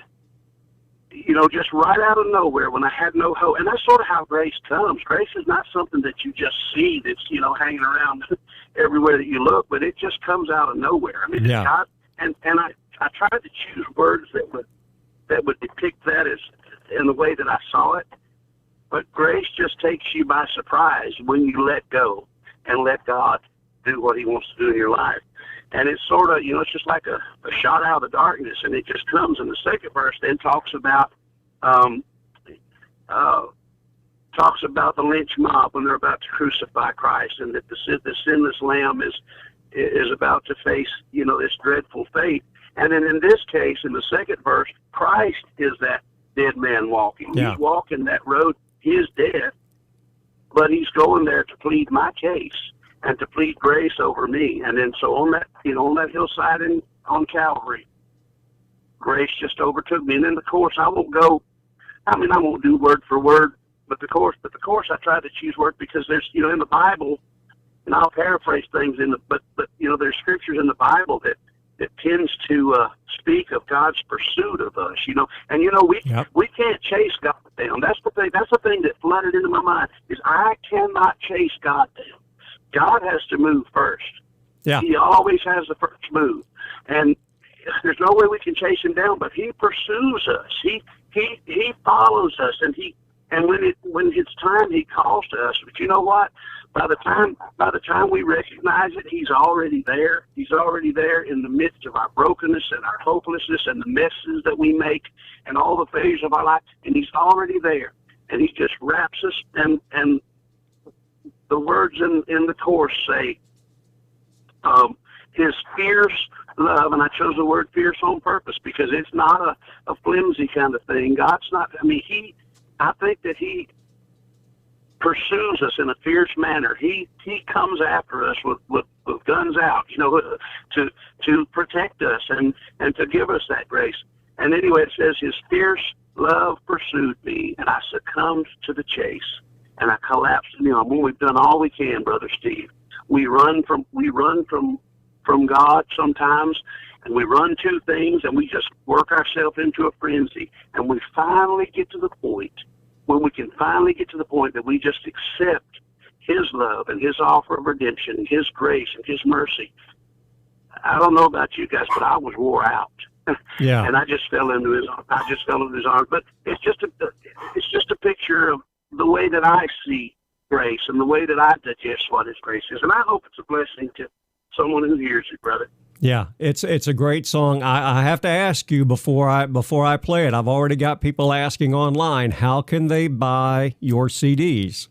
K: just right out of nowhere, when I had no hope. And that's sort of how grace comes. Grace is not something that you just see that's, hanging around everywhere that you look, but it just comes out of nowhere. I mean, God, and I tried to choose words that would depict that as in the way that I saw it. But grace just takes you by surprise when you let go and let God do what He wants to do in your life. And it's sort of, it's just like a shot out of the darkness, and it just comes. And the second verse then talks about the lynch mob when they're about to crucify Christ, and that the sinless lamb is about to face, this dreadful fate. And then in this case, in the second verse, Christ is that dead man walking. Yeah. He's walking that road, his death, but he's going there to plead my case and to plead grace over me. And then so on that hillside on Calvary, grace just overtook me. And then the chorus, I won't do word for word, but the chorus I tried to choose word because there's, in the Bible, and I'll paraphrase things but there's scriptures in the Bible that tends to speak of God's pursuit of us, and we can't chase God down. That's the thing that flooded into my mind is I cannot chase God down. God has to move first.
J: Yeah.
K: He always has the first move, and there's no way we can chase him down. But he pursues us. He follows us, and when it's time, he calls to us. But you know what? By the time we recognize it, he's already there. He's already there in the midst of our brokenness and our hopelessness and the messes that we make and all the failures of our life. And he's already there. And he just wraps us. And the words in the chorus say, his fierce love, and I chose the word fierce on purpose because it's not a flimsy kind of thing. God's not, I think that he pursues us in a fierce manner. He comes after us with guns out, to protect us and to give us that grace. And anyway, it says his fierce love pursued me, and I succumbed to the chase, and I collapsed in the arm. When we've done all we can, Brother Steve, we run from God sometimes, and we run to things, and we just work ourselves into a frenzy, and we finally get to the point when we can finally get to the point that we just accept his love and his offer of redemption, his grace and his mercy. I don't know about you guys, but I was wore out.
J: Yeah.
K: And I just fell into his arms. But it's just a picture of the way that I see grace and the way that I digest what his grace is. And I hope it's a blessing to someone who hears it, brother.
J: Yeah, it's a great song. I have to ask you before I play it. I've already got people asking online, how can they buy your CDs?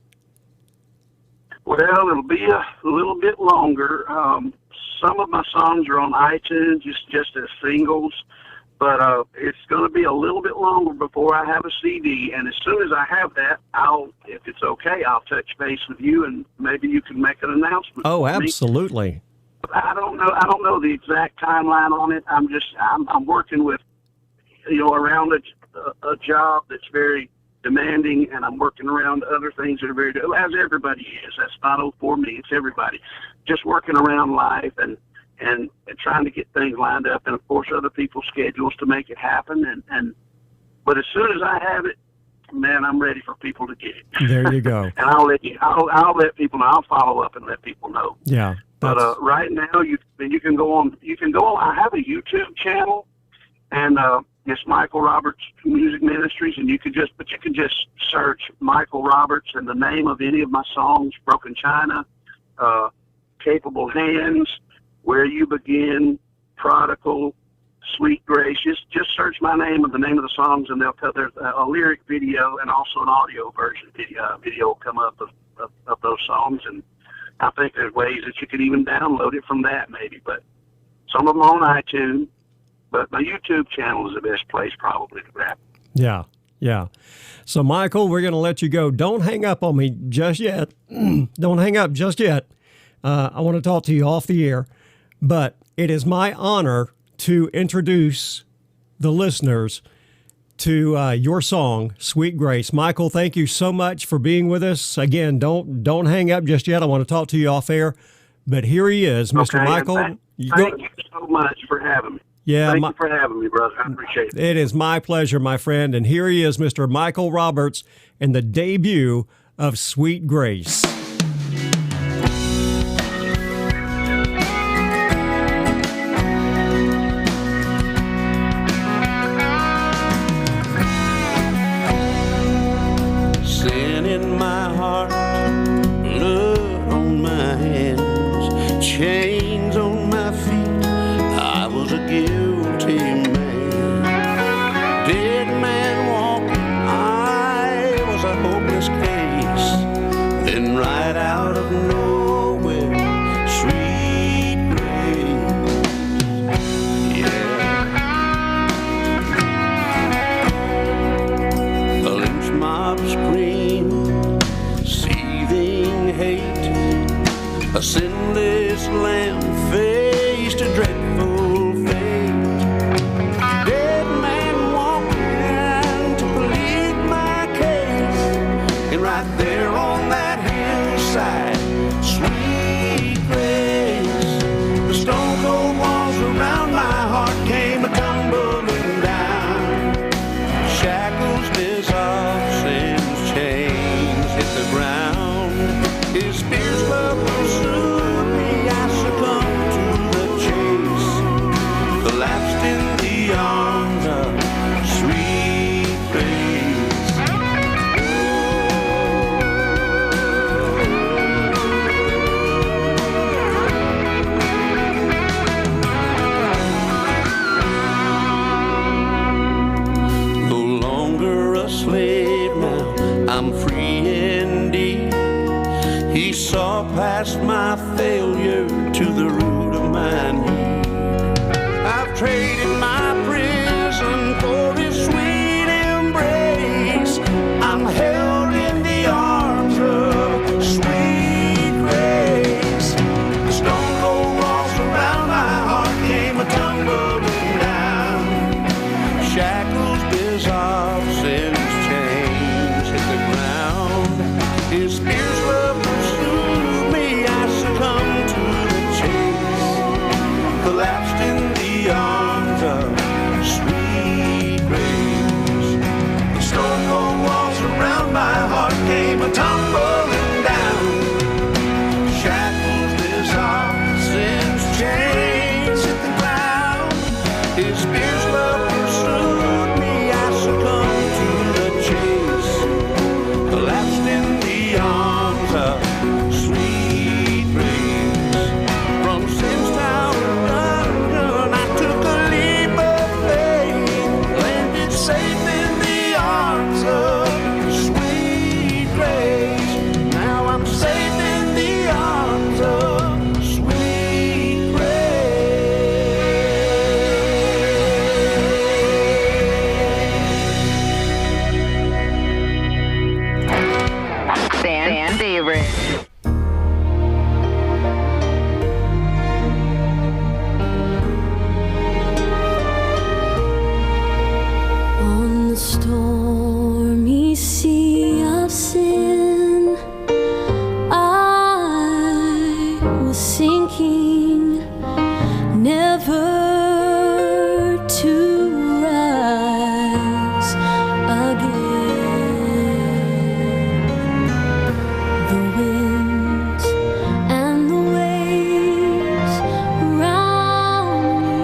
K: Well, it'll be a little bit longer. Some of my songs are on iTunes just as singles, but it's going to be a little bit longer before I have a CD. And as soon as I have that, if it's okay, I'll touch base with you, and maybe you can make an announcement.
J: Oh, absolutely.
K: I don't know the exact timeline on it. I'm working with, around a job that's very demanding, and I'm working around other things that are very, as everybody is. That's not for me. It's everybody. Just working around life and trying to get things lined up, and of course other people's schedules to make it happen. But as soon as I have it, man, I'm ready for people to get it.
J: There you go.
K: And I'll let people know. I'll follow up and let people know.
J: Yeah.
K: But right now, you can go on. I have a YouTube channel, and it's Michael Roberts Music Ministries, and you can just search Michael Roberts and the name of any of my songs: Broken China, Capable Hands, Where You Begin, Prodigal, Sweet Grace. Just search my name and the name of the songs, and there's a lyric video and also an audio version video will come up of those songs. And I think there's ways that you could even download it from that maybe, but some of them on iTunes, but my YouTube channel is the best place probably to grab it.
J: Yeah. So, Michael, we're going to let you go. Don't hang up on me just yet. Don't hang up just yet. I want to talk to you off the air, but it is my honor to introduce the listeners to your song, Sweet Grace. Michael, thank you so much for being with us. Again, don't hang up just yet. I want to talk to you off air. But here he is, Mr.
K: Okay,
J: Michael.
K: Thank you so much for having me.
J: Yeah,
K: thank you for having me, brother. I appreciate it.
J: It is my pleasure, my friend. And here he is, Mr. Michael Roberts, and the debut of Sweet Grace.
F: Chains on my feet, I was a guilty man. Dead man walking, I was a hopeless case. Then right out of nowhere, sweet grace. Yeah. A lynch mob scream, seething hate, a sinless lamb faced a dreadful fate. my failure to the root of my need. I've traded my prison for his sweet embrace. I'm held in the arms of sweet grace. The stone cold walls around my heart came a-tumbling down. Shackles dissolved, sin's chains hit the ground. His spear's love pursued me, I succumbed to the chase, collapsed in the arms of sweet grace. The stone cold walls around my heart came a-tumbling down. Shackles dissolved, sin's chains hit the ground. His spear's love pursued me, I succumbed to the chase, collapsed in the arms of sweet grace. From sin's tower dungeon, I took a leap of faith, landed safe in the arms of sweet grace. Now I'm safe in the arms of sweet
L: Fan favorite.
M: On the stormy sea of sin, I was sinking, never to rise again. The winds and the waves around me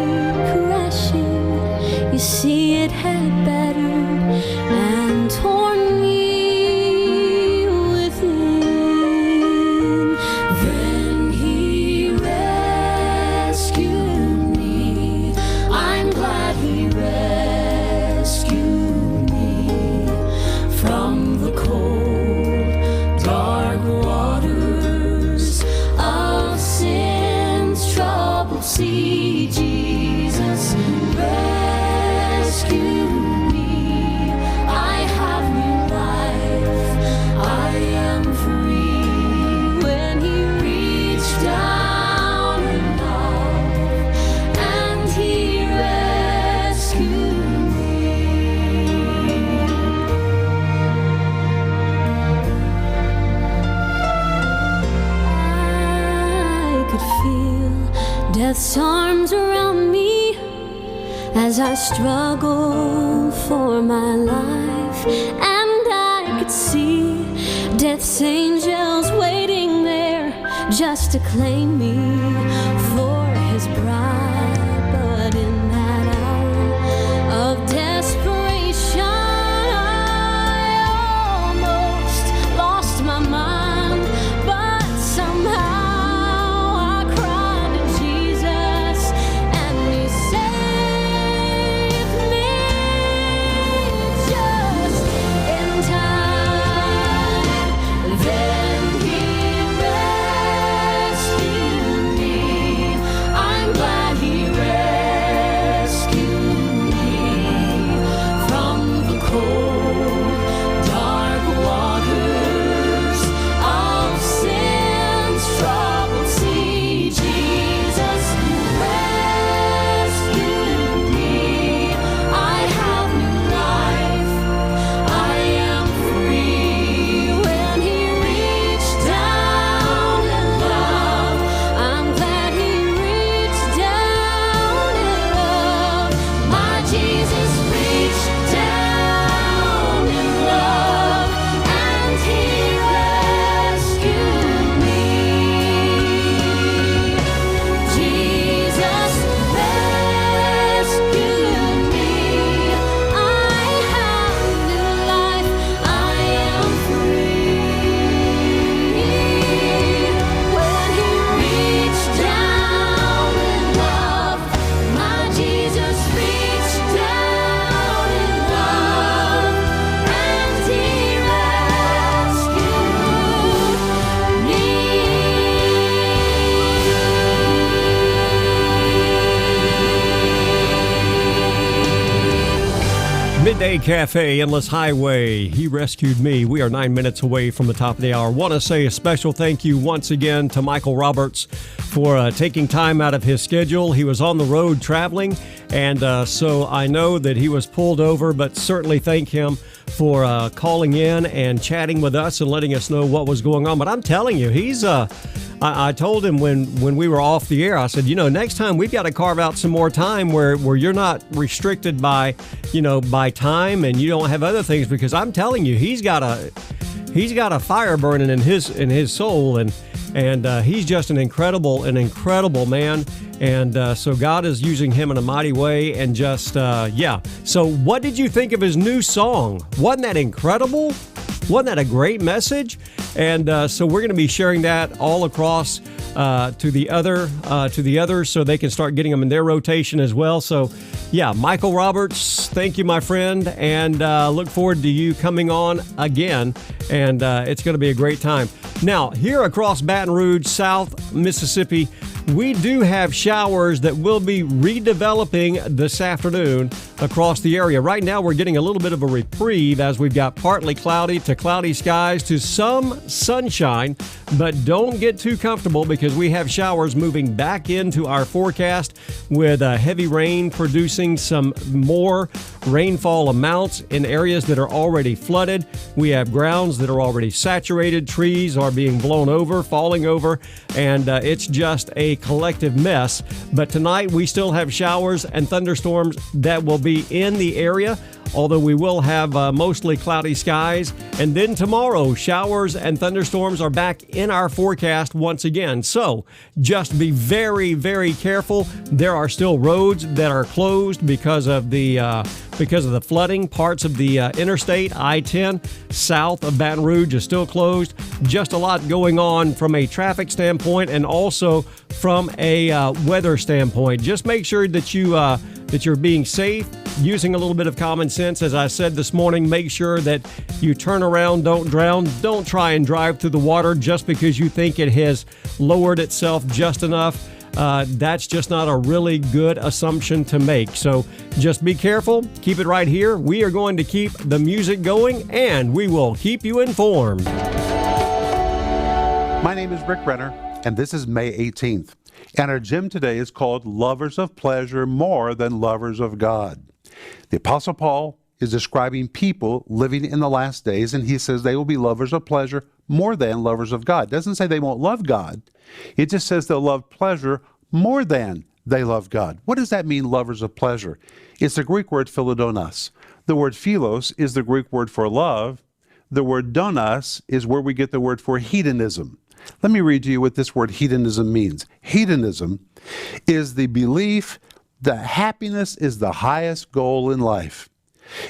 M: crashing, you see it had battered and torn me within. Then he rescued me. I'm glad he rescued me from the cold, dark waters of sin's troubled sea. Jesus rescued me. I have new life. I am free. When he reached down in love and he rescued me. I could feel death's arms around me as I struggled for my life, and I could see death's angels waiting there just to claim me for his bride. But in that hour of desperation, I almost lost my mind, but somehow I cried to Jesus and he saved me just in time. Then he rescued me. I'm glad
J: Midday Café, Endless Highway. He rescued me. We are 9 minutes away from the top of the hour. Want to say a special thank you once again to Michael Roberts for taking time out of his schedule. He was on the road traveling, and so I know that he was pulled over, but certainly thank him for calling in and chatting with us and letting us know what was going on. But I'm telling you, he's I told him when we were off the air, I said, next time we've got to carve out some more time where you're not restricted by time and you don't have other things, because I'm telling you, he's got a fire burning in his soul, and he's just an incredible man. And so God is using him in a mighty way, and just, yeah. So what did you think of his new song? Wasn't that incredible? Wasn't that a great message? And so we're going to be sharing that all across to the others, so they can start getting them in their rotation as well. So, yeah, Michael Roberts, thank you, my friend, and look forward to you coming on again. And it's going to be a great time. Now, here across Baton Rouge, South Mississippi, we do have showers that will be redeveloping this afternoon across the area. Right now, we're getting a little bit of a reprieve as we've got partly cloudy to cloudy skies to some sunshine, but don't get too comfortable because we have showers moving back into our forecast with heavy rain producing some more rainfall amounts in areas that are already flooded. We have grounds that are already saturated. Trees are being blown over, falling over, and it's just a collective mess. But tonight we still have showers and thunderstorms that will be in the area, although we will have mostly cloudy skies. And then tomorrow, showers and thunderstorms are back in our forecast once again. So just be very, very careful. There are still roads that are closed because of the flooding. Parts of the interstate, I-10, south of Baton Rouge is still closed. Just a lot going on from a traffic standpoint and also from a weather standpoint. Just make sure that you're being safe, using a little bit of common sense. As I said this morning, make sure that you turn around, don't drown. Don't try and drive through the water just because you think it has lowered itself just enough. That's just not a really good assumption to make. So just be careful. Keep it right here. We are going to keep the music going, and we will keep you informed.
L: My name is Rick Renner, and this is May 18th. And our gym today is called Lovers of Pleasure More Than Lovers of God. The Apostle Paul is describing people living in the last days, and he says they will be lovers of pleasure more than lovers of God. It doesn't say they won't love God. It just says they'll love pleasure more than they love God. What does that mean, lovers of pleasure? It's the Greek word philodonos. The word philos is the Greek word for love. The word donos is where we get the word for hedonism. Let me read to you what this word hedonism means. Hedonism is the belief that happiness is the highest goal in life.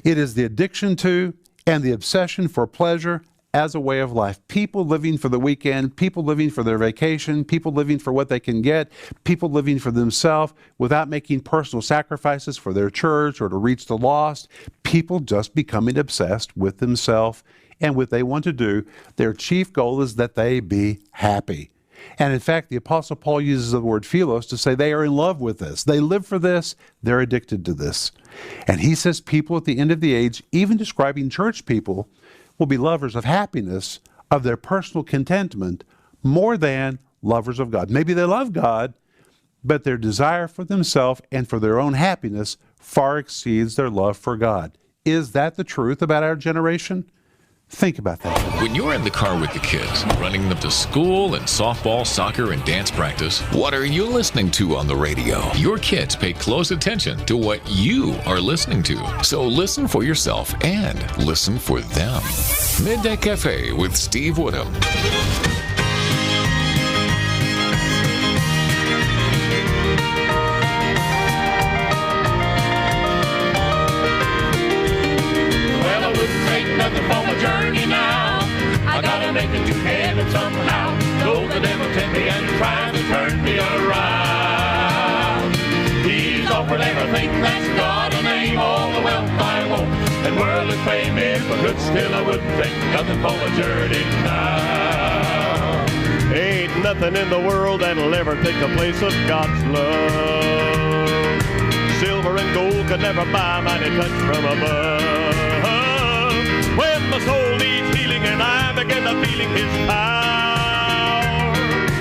L: It is the addiction to and the obsession for pleasure as a way of life. People living for the weekend, people living for their vacation, people living for what they can get, people living for themselves without making personal sacrifices for their church or to reach the lost. People just becoming obsessed with themselves and what they want to do. Their chief goal is that they be happy. And in fact, the Apostle Paul uses the word philos to say they are in love with this. They live for this. They're addicted to this. And he says people at the end of the age, even describing church people, will be lovers of happiness, of their personal contentment, more than lovers of God. Maybe they love God, but their desire for themselves and for their own happiness far exceeds their love for God. Is that the truth about our generation? Think about that.
C: When you're in the car with the kids, running them to school and softball, soccer, and dance practice, what are you listening to on the radio? Your kids pay close attention to what you are listening to. So listen for yourself and listen for them. Midday Café with Steve Woodham.
I: Journey now, I gotta make it to heaven somehow. Though the devil tempt me and tries to turn me around, he's offered everything that's got a name, all the wealth I want, and worldly fame is but good. Still I wouldn't take nothing for a journey now.
F: Ain't nothing in the world that'll ever take the place of God's love.
I: silver and gold could never buy mighty touch from above. When my soul needs healing and I begin to feeling his power,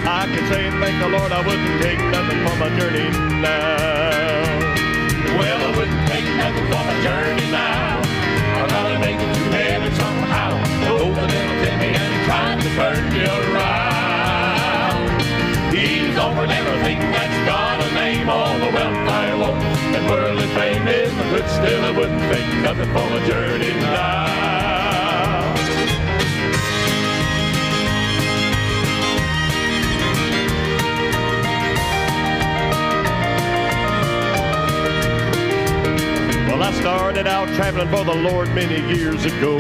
I: I can say and thank the Lord I wouldn't take nothing for my journey now.
H: Well, I wouldn't take nothing for my journey now. I gotta make it to heaven somehow. Though the devil tell me and he tried to turn me around. He's offered everything that's got a name, all the wealth I want, and worldly fame is my good. Still I wouldn't take nothing for my journey now.
I: Well, I started out traveling for the Lord many years ago.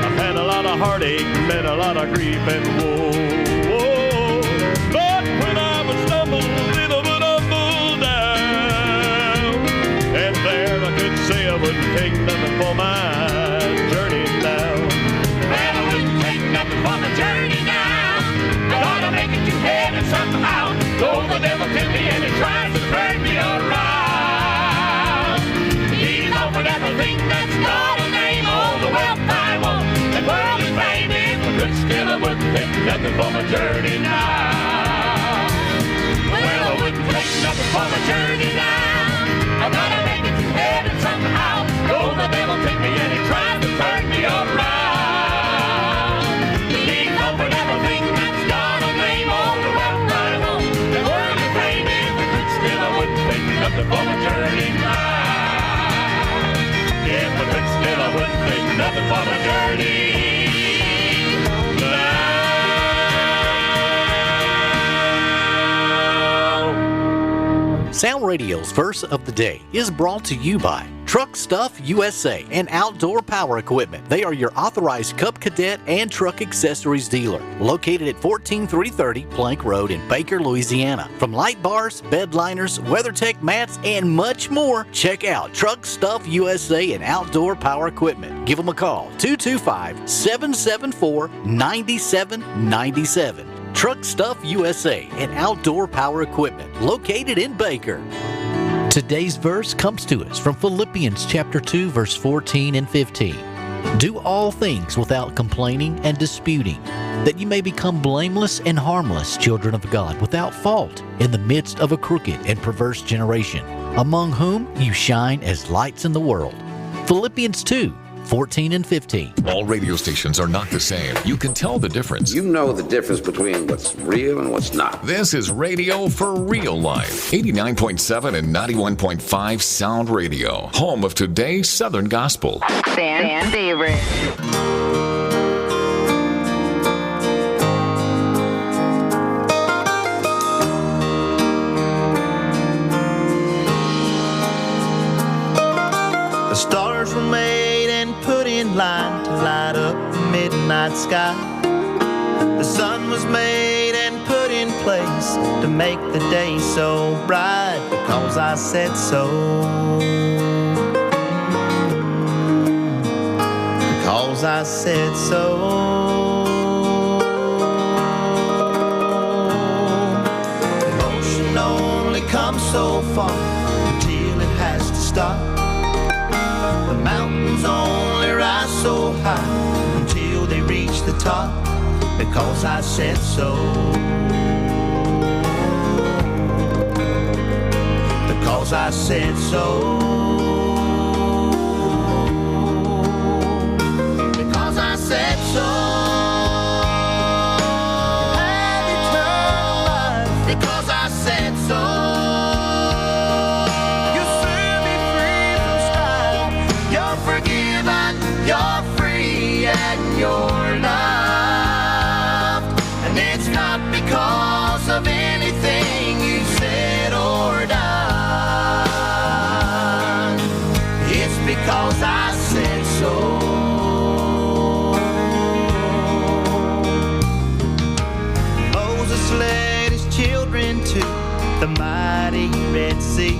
I: I've had a lot of heartache, met a lot of grief and woe. But when I was stumbled, little bit humbled down, and there I could say I wouldn't take nothing for my journey now.
H: Well, I wouldn't take nothing for my journey now. I gotta make it to heaven somehow. Though the devil tempts me and he tries to turn me around. Offered everything that's got a name, all the wealth I want, and worldly fame is my good. Still I wouldn't take nothing for my journey now. Well, I wouldn't take nothing for my journey now. I gotta make it to heaven somehow. Though the devil take me and he tries to turn me around. He's offered everything that's got a name, all the wealth I want, and worldly fame is my good. Still I wouldn't take nothing for my journey now. Yeah, but still I wouldn't take nothing for my journey.
A: Sound Radio's verse of the day is brought to you by Truck Stuff USA and Outdoor Power Equipment. They are your authorized Cub Cadet and truck accessories dealer, located at 14330 Plank Road in Baker, Louisiana. From light bars, bed liners, WeatherTech mats, and much more, check out Truck Stuff USA and Outdoor Power Equipment. Give them a call, 225-774-9797. Truck Stuff USA and Outdoor Power Equipment, located in Baker. Today's verse comes to us from Philippians chapter 2, verse 14 and 15. Do all things without complaining and disputing, that you may become blameless and harmless children of God, without fault, in the midst of a crooked and perverse generation, among whom you shine as lights in the world. Philippians 2, 14 and 15.
C: All radio stations are not the same. You can tell the difference.
N: You know the difference between what's real and what's not.
C: This is radio for real life. 89.7 and 91.5 Sound Radio. Home of today's Southern Gospel.
O: Fan favorite.
P: The stars were made and put in line to light up the midnight sky. The sun was made and put in place to make the day so bright, because I said so. Because I said so. Emotion only comes so far until it has to stop. The mountains only rise so high until they reach the top, because I said so. Because I said so. Because I said so. Have eternal life. Because I said so. You're free and you're loved, and it's not because of anything you said or done. It's because I said so. Moses led his children to the mighty Red Sea.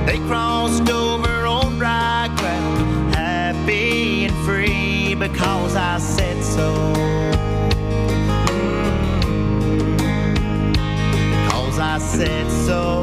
P: They crossed over on dry ground, happy and free, because I said so. Because I said so.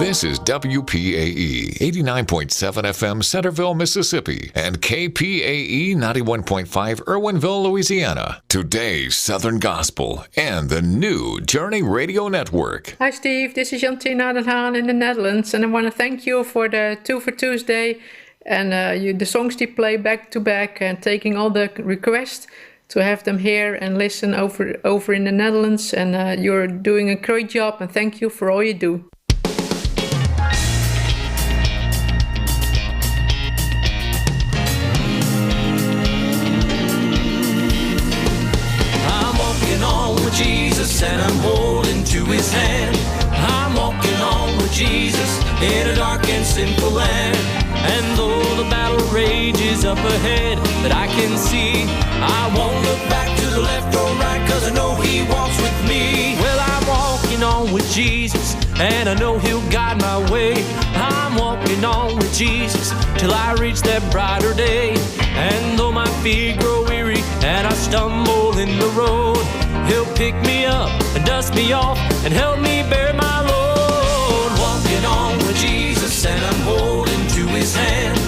C: This is WPAE 89.7 FM Centerville, Mississippi, and KPAE 91.5 Irwinville, Louisiana. Today's Southern Gospel and the new Journey Radio Network.
O: Hi Steve, this is Jantina Den Haan in the Netherlands, and I want to thank you for the 2 for Tuesday and the songs you play back to back and taking all the requests to have them here and listen over in the Netherlands, and you're doing a great job, and thank you for all you do.
P: Jesus, and I'm holding to his hand. I'm walking on with Jesus in a dark and sinful land. And though the battle rages up ahead that I can see, I won't look back to the left or right, 'cause I know he walks with me. Well, I'm walking on with Jesus, and I know he'll guide my way. I'm walking on with Jesus till I reach that brighter day. And though my feet grow weary and I stumble in the road, he'll pick me up and dust me off and help me bear my load. Walking on with Jesus, and I'm holding to his hand.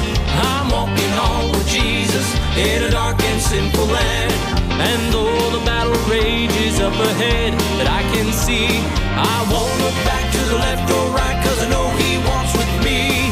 P: I'm walking on with Jesus in a dark and sinful land. And though the battle rages up ahead that I can see, I won't look back to the left or right, 'cause I know he walks with me.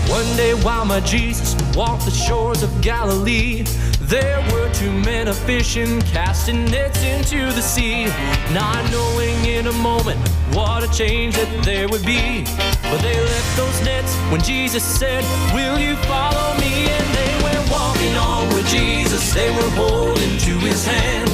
P: One day while my Jesus walked the shores of Galilee, there were 2 men a-fishing, casting nets into the sea, not knowing in a moment what a change that there would be. But they left those nets when Jesus said, "Will you follow me?" And they went walking on with Jesus. They were holding to his hand.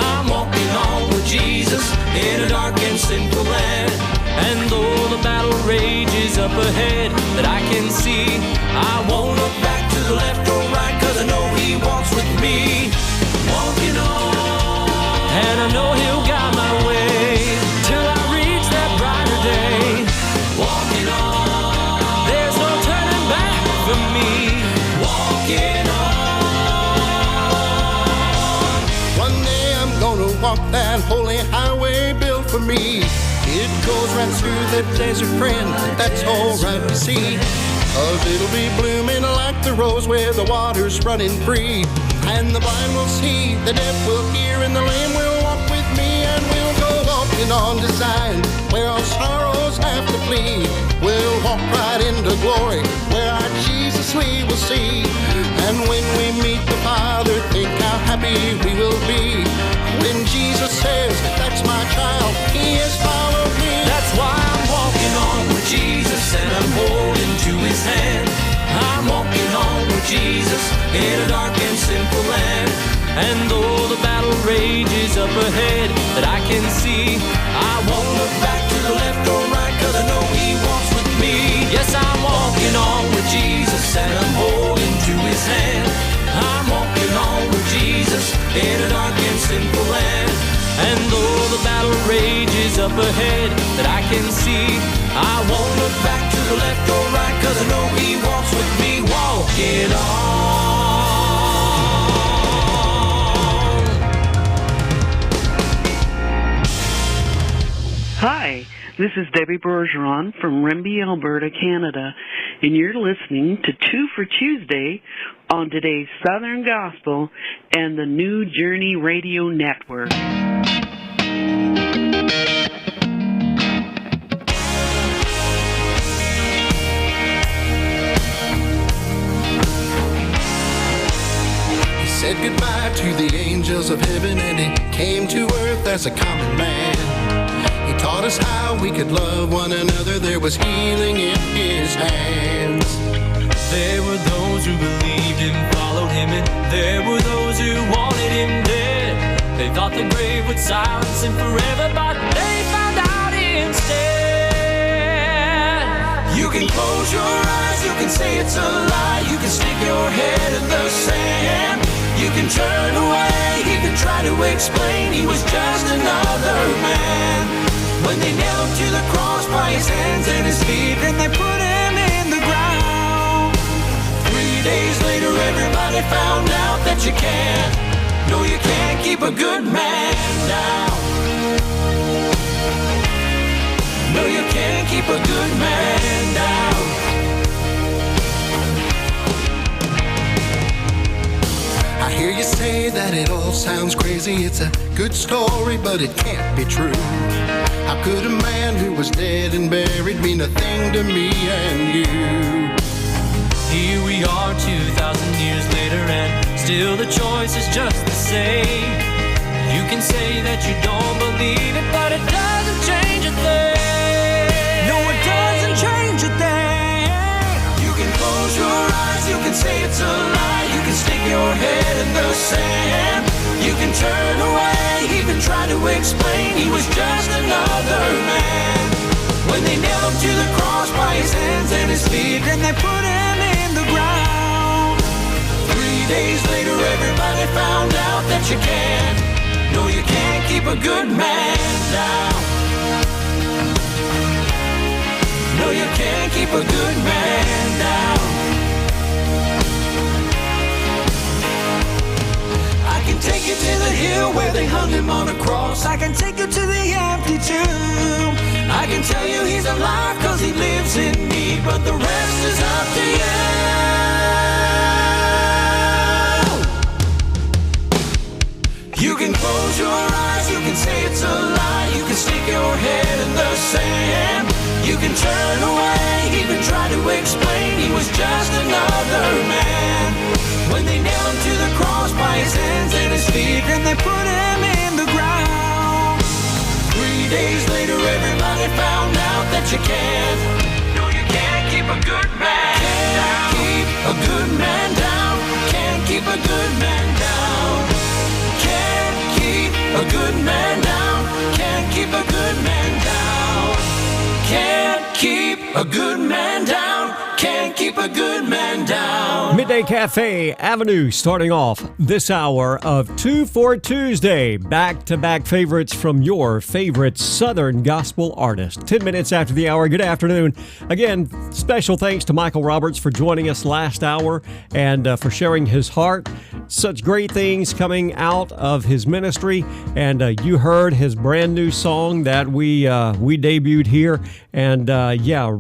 P: I'm walking on with Jesus in a dark and sinful land. And though the battle rages up ahead that I can see, I won't look back to the left or right, 'cause I know he walks with me. Walking on, and I know he'll guide my way till I reach that brighter day. Walking on, there's no turning back for me. Walking on.
Q: One day I'm gonna walk that holy highway built for me. It goes right through the desert, friend, that's all right to see. 'Cause it'll be blooming like the rose where the water's running free. And the blind will see, the deaf will hear, and the lame will walk with me. And we'll go walking on to Zion, where our sorrows have to flee. We'll walk right into glory, where our Jesus we will see. And when we meet the Father, think how happy we will be. When Jesus says, "That's my child, he has followed me."
P: That's why I'm walking on with Jesus, and I'm holding to his hand. I'm walking on with Jesus in a dark and sinful land. And though the battle rages up ahead that I can see, I won't look back to the left or right, 'cause I know he walks with me. Yes, I'm walking on with Jesus, and I'm holding to his hand. I'm walking on with Jesus in a dark and sinful land. And though the battle rages up ahead that I can see, I won't look back to the left or right, 'cause I know he walks with me. Walking on.
R: Hi, this is Debbie Bergeron from Rimbey, Alberta, Canada, and you're listening to 2 for Tuesday on today's Southern Gospel and the new Journey Radio Network.
Q: He said goodbye to the angels of heaven, and he came to earth as a common man. He taught us how we could love one another. There was healing in his hands.
P: There were those who believed and followed him, and there were those who wanted him dead. They thought the grave would silence him forever, but they found out instead. You can close your eyes, you can say it's a lie, you can stick your head in the sand. You can turn away, you can try to explain he was just another man. When they nailed him to the cross by his hands and his feet, and they put him in the ground. 3 days later everybody found out that you can't, no you can't keep a good man down. No you can't keep a good man
Q: say that it all sounds crazy. It's a good story, but it can't be true. How could a man who was dead and buried mean a thing to me and you?
S: Here we are 2,000 years later, and still the choice is just the same. You can say that you don't believe it, but it doesn't change a thing. No, it doesn't change a thing.
P: You can close your eyes, you can say it's a lie, you can stick your head in the sand, you can turn away, even try to explain he was just another man. When they nailed him to the cross by his hands and his feet, and they put him in the ground. 3 days later everybody found out that you can't, no, you can't keep a good man down. No, you can't keep a good man down. I can take you to the hill where they hung him on a cross. I can take you to the empty tomb. I can tell you he's alive cause he lives in me, but the rest is up to you. You can close your eyes, you can say it's a lie, you can stick your head in the sand, you can turn away, even try to explain he was just another man. When they nailed him to the cross by his hands and his feet, and they put him in the ground. 3 days later everybody found out that you can't, no, you can't keep a good man down. Keep a good man down. Can't keep a good man down. Can't keep a good man down. Can't keep a good man down. Can't keep a good man down. Can't keep a good man down.
J: Midday Café Avenue starting off this hour of 2 for Tuesday. Back-to-back favorites from your favorite Southern gospel artist. 10 minutes after the hour. Good afternoon. Again, special thanks to Michael Roberts for joining us last hour and for sharing his heart. Such great things coming out of his ministry. And you heard his brand new song that we debuted here. And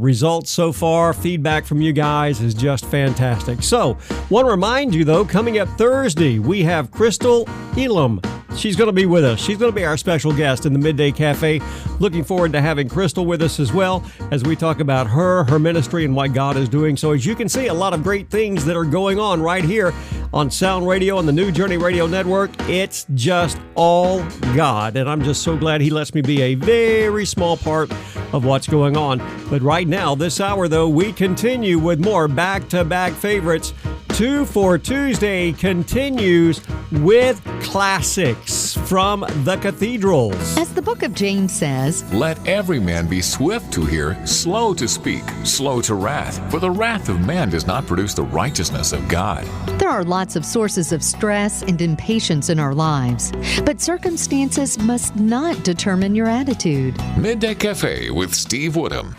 J: results so far, feedback from you guys is just fantastic. So, want to remind you though, coming up Thursday, we have Crystal Elam. She's going to be with us. She's going to be our special guest in the Midday Cafe. Looking forward to having Crystal with us as well as we talk about her ministry, and what God is doing. So as you can see, a lot of great things that are going on right here on Sound Radio and the New Journey Radio Network. It's just all God. And I'm just so glad he lets me be a very small part of what's going on. But right now, this hour though, we continue with more back-to-back favorites. 2 for Tuesday continues with classics from the cathedrals.
T: As the book of James says,
C: let every man be swift to hear, slow to speak, slow to wrath. For the wrath of man does not produce the righteousness of God.
T: There are lots of sources of stress and impatience in our lives, but circumstances must not determine your attitude.
C: Midday Cafe with Steve Woodham.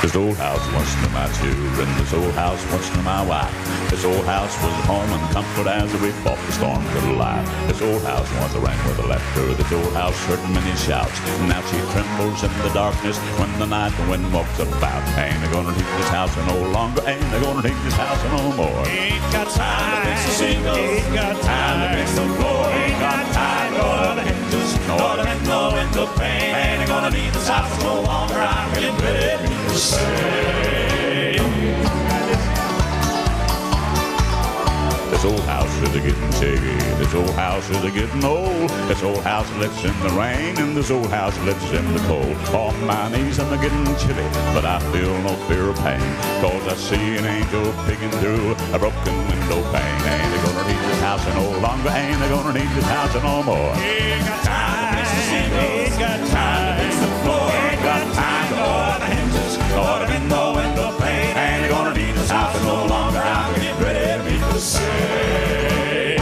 U: This old house once knew my children, this old house once knew my wife. This old house was home and comfort as we fought the storms of life. This old house once rang with laughter, this old house heard many shouts. Now she trembles in the darkness when the night wind walks about. Ain't they gonna need this house no longer, ain't they gonna need this house no more.
I: Ain't got time to fix the shingles, ain't got time to fix the floor, ain't got time for the hinges, nor to mend the window pane. Ain't they gonna need this house no longer, I'm getting ready to say.
U: This old house is a getting shaggy, this old house is a getting old. This old house lives in the rain and this old house lives in the cold. On my knees I'm getting chilly, but I feel no fear of pain, cause I see an angel peeking through a broken window pane. Ain't they gonna need this house no longer, ain't they gonna need this house no more.
I: Ain't got time to fix the shingles, ain't got time to fix the floor, ain't got time for the hinges, nor to mend the window pane. Ain't they gonna need this house no longer, I'm getting ready to say.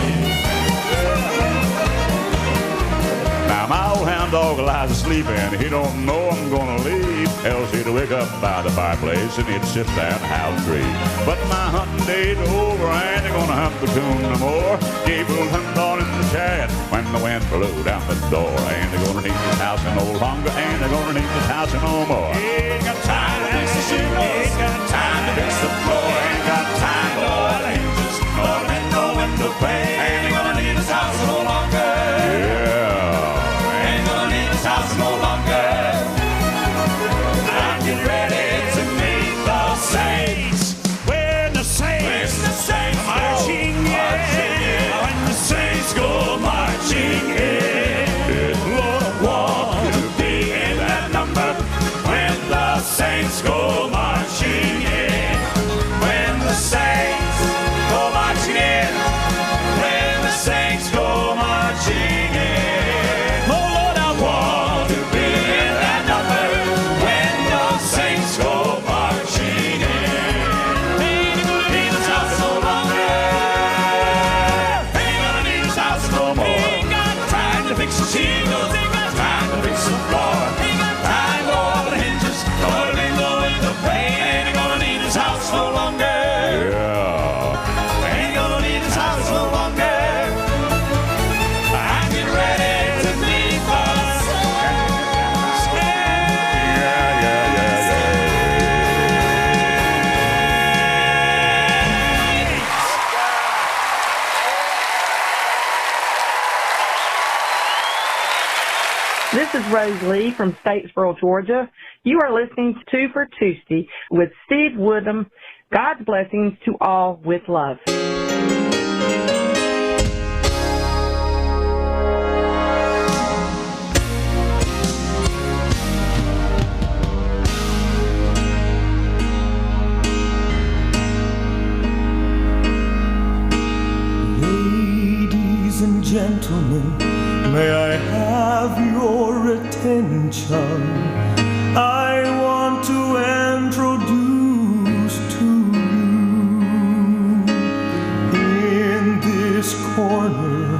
U: Now my old hound dog lies asleep and he don't know I'm gonna leave, else he'd wake up by the fireplace and he'd sit there and howl tree. But my hunting day's over, I ain't gonna hunt the coon no more. Gabriel hunt on in the chariot when the wind blew down the door. Ain't they gonna need this house no longer, ain't they gonna need this house no more.
H: Ain't got time to fix the shingles. Ain't got time to fix the floor. Ain't got time to oil the hinges or mend the window pane. Ain't gonna need this house no longer.
U: Yeah.
H: Ain't gonna need this house no longer. I'm getting ready to meet the saints. When the saints marching in. When the saints go marching in. Lord, I want to be in that number. When the saints go marching in. When the saints go marching in. When the saints go marching in. Oh Lord, I want to be in that number. When the saints go marching in. Ain't gonna need this house no longer. Ain't gonna need this house no more. Ain't got time to fix the shingles. Ain't got time to fix the floor. Ain't got time to oil the hinges or to mend the window pane. Ain't gonna need this house no longer.
U: Yeah.
H: Ain't gonna need this house no longer. I'm getting ready to meet the
B: This is Rose Lee from Statesboro, Georgia. You are listening to Two for Tuesday with Steve Woodham. God's blessings to all with love.
F: Ladies and gentlemen, may I have your attention? I want to introduce to you in this corner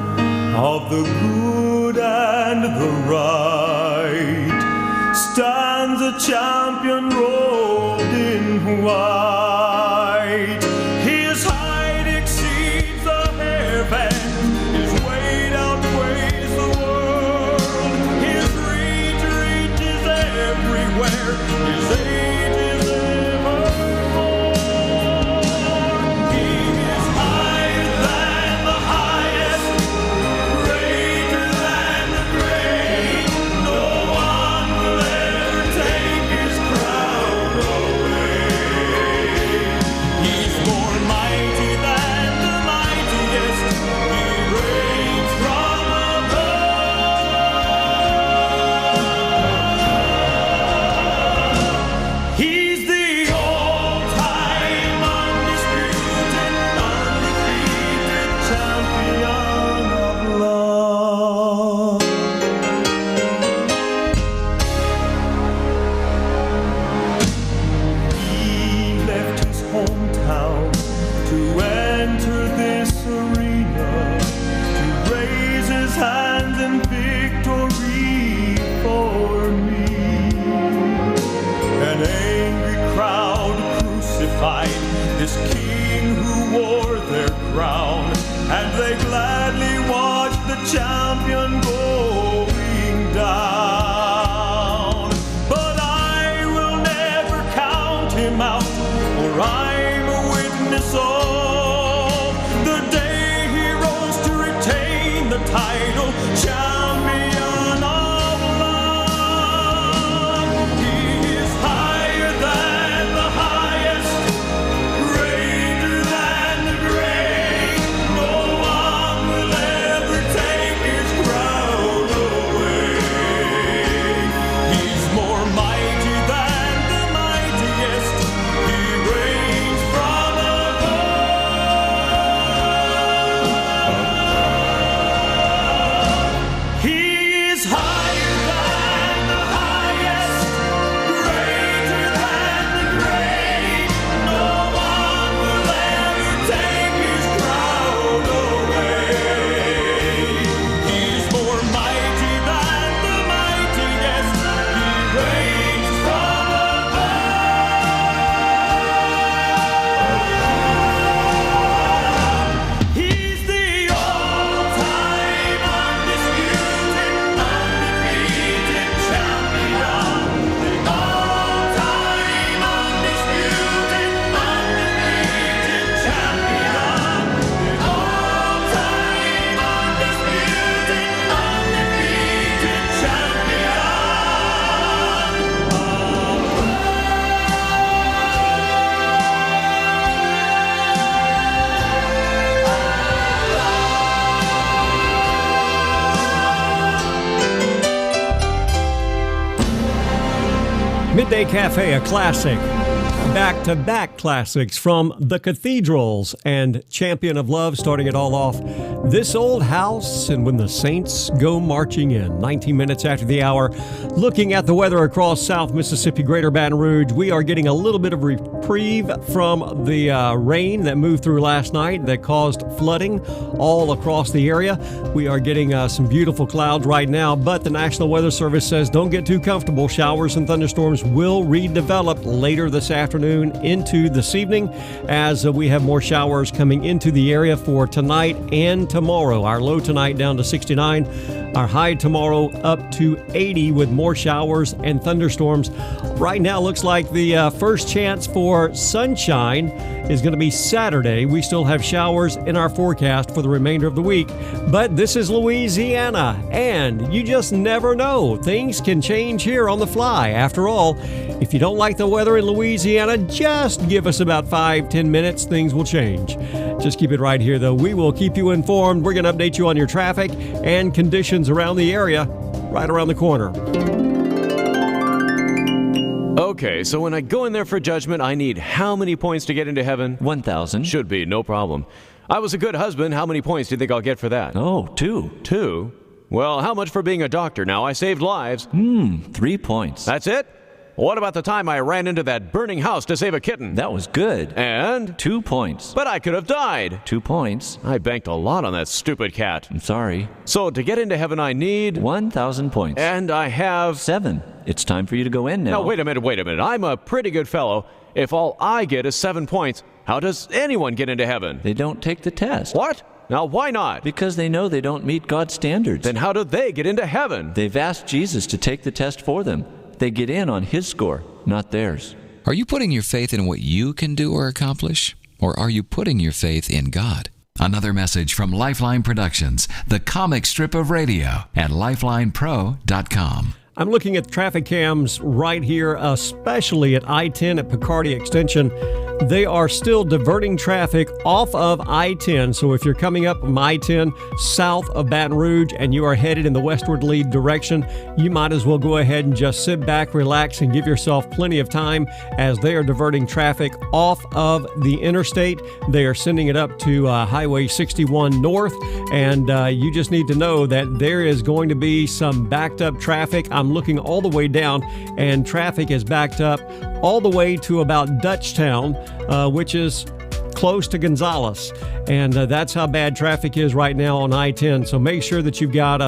F: of the good and the right stands a champion robed in white. His height exceeds the heavens, his weight outweighs the world. His reach reaches everywhere, his age is evermore. He is higher than the highest, greater than the great. No one will ever take his crown away. He's more mighty than the mightiest. He reigns from above. He's the all-time undisputed, undefeated champion of love. He left his hometown to enter this arena, to raise his hands in victory for me. An angry crowd crucified this king who wore their crown, and they gladly watched the champion going down. But I will never count him out, for I'm a witness of the day he rose to retain the title, champion of love. He is higher than the highest, greater than the great. No one will ever take his crown away. He's more mighty than the mightiest. He reigns from above.
J: Midday Café, a classic. Back-to-back classics from The Cathedrals and Champion of Love, starting it all off. This Old House and When the Saints Go Marching In. 19 minutes after the hour. Looking at the weather across South Mississippi, Greater Baton Rouge, we are getting a little bit of reprieve from the rain that moved through last night that caused flooding all across the area. We are getting some beautiful clouds right now, but the National Weather Service says don't get too comfortable. Showers and thunderstorms will redevelop later this afternoon into this evening as we have more showers coming into the area for tonight and tomorrow. Our low tonight down to 69, our high tomorrow up to 80 with more showers and thunderstorms. Right now looks like the first chance for sunshine is going to be Saturday. We still have showers in our forecast for the remainder of the week, but this is Louisiana and you just never know. Things can change here on the fly. After all, if you don't like the weather in Louisiana, just give us about 5-10 minutes. Things will change. Just keep it right here, though. We will keep you informed. We're going to update you on your traffic and conditions around the area right around the corner.
D: Okay, so when I go in there for judgment, I need how many points to get into heaven?
V: 1,000.
D: Should be, no problem. I was a good husband. How many points do you think I'll get for that?
V: Oh, 2.
D: 2? Well, how much for being a doctor now? I saved lives.
V: 3 points.
D: That's it? What about the time I ran into that burning house to save a kitten?
V: That was good.
D: And?
V: 2 points.
D: But I could have died.
V: 2 points.
D: I banked a lot on that stupid cat.
V: I'm sorry.
D: So to get into heaven, I need
V: 1,000 points.
D: And I have
V: 7. It's time for you to go in now.
D: Now, wait a minute. I'm a pretty good fellow. If all I get is 7 points, how does anyone get into heaven?
V: They don't take the test.
D: What? Now, why not?
V: Because they know they don't meet God's standards.
D: Then how do they get into heaven?
V: They've asked Jesus to take the test for them. They get in on his score, not theirs.
W: Are you putting your faith in what you can do or accomplish? Or are you putting your faith in God? Another message from Lifeline Productions, the comic strip of radio at lifelinepro.com.
J: I'm looking at traffic cams right here, especially at I-10 at Picardy Extension. They are still diverting traffic off of I-10. So if you're coming up from I-10 south of Baton Rouge and you are headed in the westwardly direction, you might as well go ahead and just sit back, relax, and give yourself plenty of time as they are diverting traffic off of the interstate. They are sending it up to Highway 61 North, and you just need to know that there is going to be some backed up traffic. I'm looking all the way down, and traffic is backed up all the way to about Dutchtown, which is close to Gonzales, and that's how bad traffic is right now on I-10. So make sure that you've got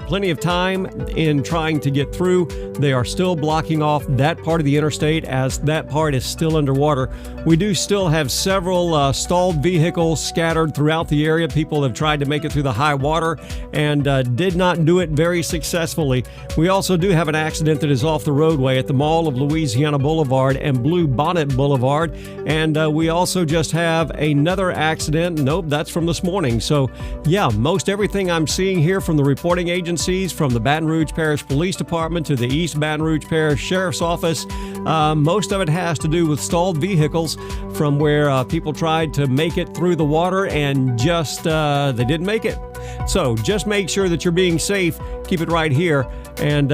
J: plenty of time in trying to get through. They are still blocking off that part of the interstate as that part is still underwater. We do still have several stalled vehicles scattered throughout the area. People have tried to make it through the high water and did not do it very successfully. We also do have an accident that is off the roadway at the Mall of Louisiana Boulevard and Blue Bonnet Boulevard, and we also just have another accident. Nope, that's from this morning. So yeah, most everything I'm seeing here from the reporting agencies, from the Baton Rouge Parish Police Department to the East Baton Rouge Parish Sheriff's Office, most of it has to do with stalled vehicles from where people tried to make it through the water and just they didn't make it. So just make sure that you're being safe. Keep it right here. And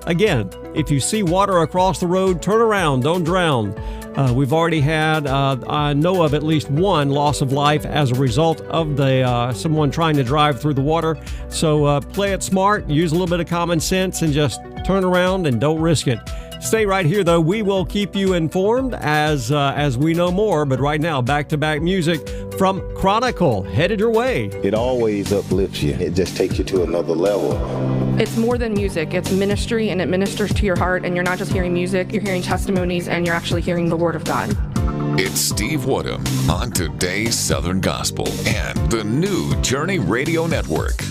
J: again, if you see water across the road, turn around, don't drown. We've already had, I know of at least one loss of life as a result of someone trying to drive through the water. So play it smart, use a little bit of common sense, and just turn around and don't risk it. Stay right here, though. We will keep you informed as we know more. But right now, back-to-back music from Chronicle, headed your way.
X: It always uplifts you. It just takes you to another level.
Y: It's more than music. It's ministry, and it ministers to your heart. And you're not just hearing music, you're hearing testimonies, and you're actually hearing the Word of God.
C: It's Steve Woodham on Today's Southern Gospel and the new Journey Radio Network.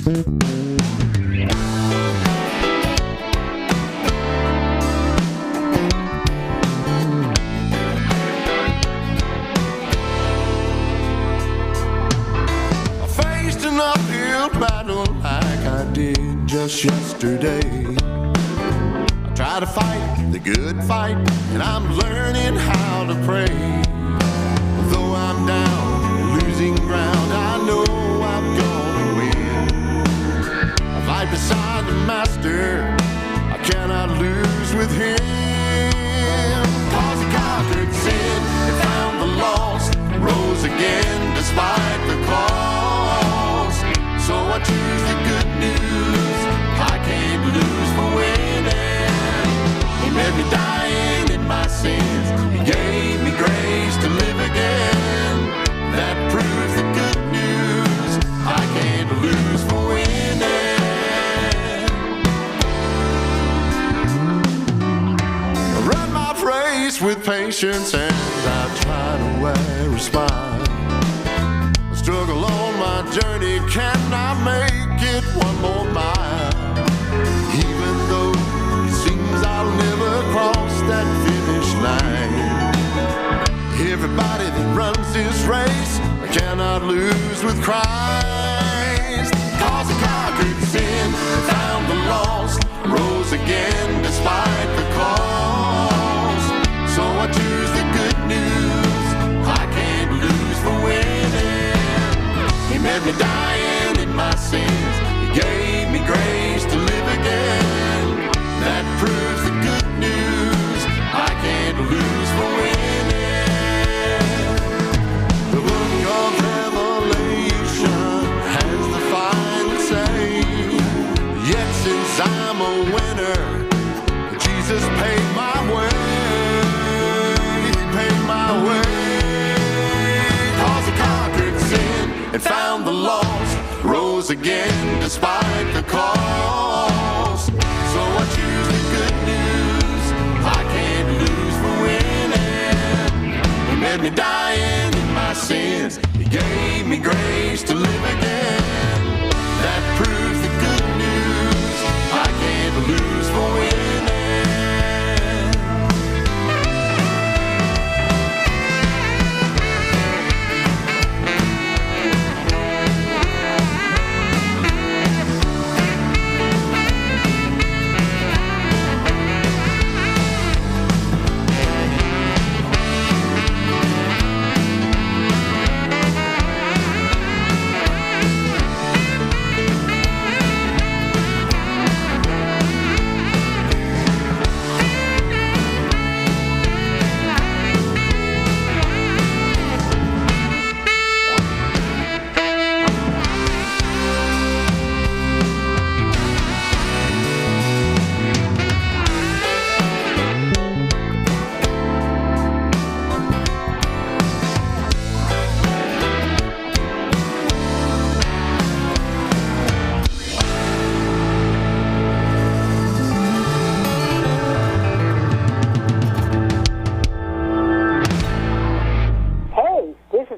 F: Battle like I did just yesterday. I try to fight the good fight, and I'm learning how to pray. Though I'm down, losing ground, I know I'm gonna win. I fight beside the master, I cannot lose with him.
P: again despite the cost. So I choose the good news. I can't lose for winning. He made me dying in my sins. He gave me grace to live again. That proves the good news. I can't lose for winning. I run my race with patience and I try to wear a smile. I struggle on my journey, can I make it one more mile? Even though it seems I'll never cross that finish line. Everybody that runs this race cannot lose with Christ. Cause he conquered sin, found the lost, rose again despite the cost. So I choose the good news. I can't lose for winning. He made me dying in my sins. He gave me grace to live again. That proves the good news. I can't lose for winning. The book of Revelation has the final say. Yet since I'm a winner, Jesus paid my way. He paid my way. Cause he conquered sin and found the lost, rose again despite the cost. So I choose the good news. I can't lose for winning. He made me dying in my sins. He gave me grace to live again. That proves the good news. I can't lose for winning.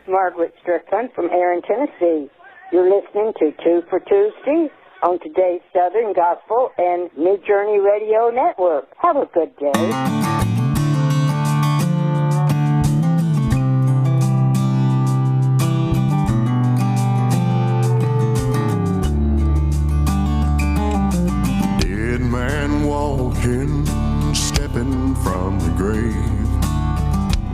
E: Margaret Strickland from Erin, Tennessee. You're listening to 2 for Tuesday on today's Southern Gospel and New Journey Radio Network. Have a good day.
P: Dead man walking, stepping from the grave,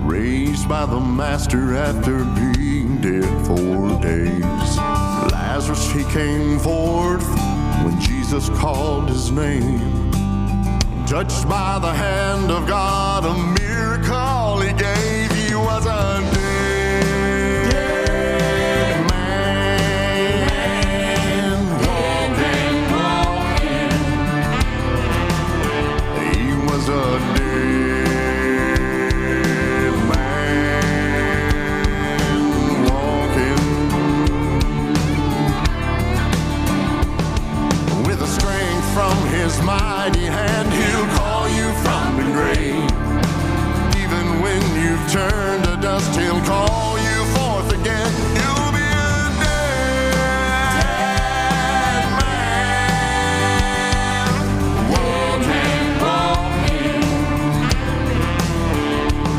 P: raised by the Master after being dead 4 days. Lazarus, he came forth when Jesus called his name. Touched by the hand of God, a miracle he gave. He was a dead man walking. He was a from his mighty hand, he'll call you from the grave. Even when you've turned to dust, he'll call you forth again. You'll be a dead man walking.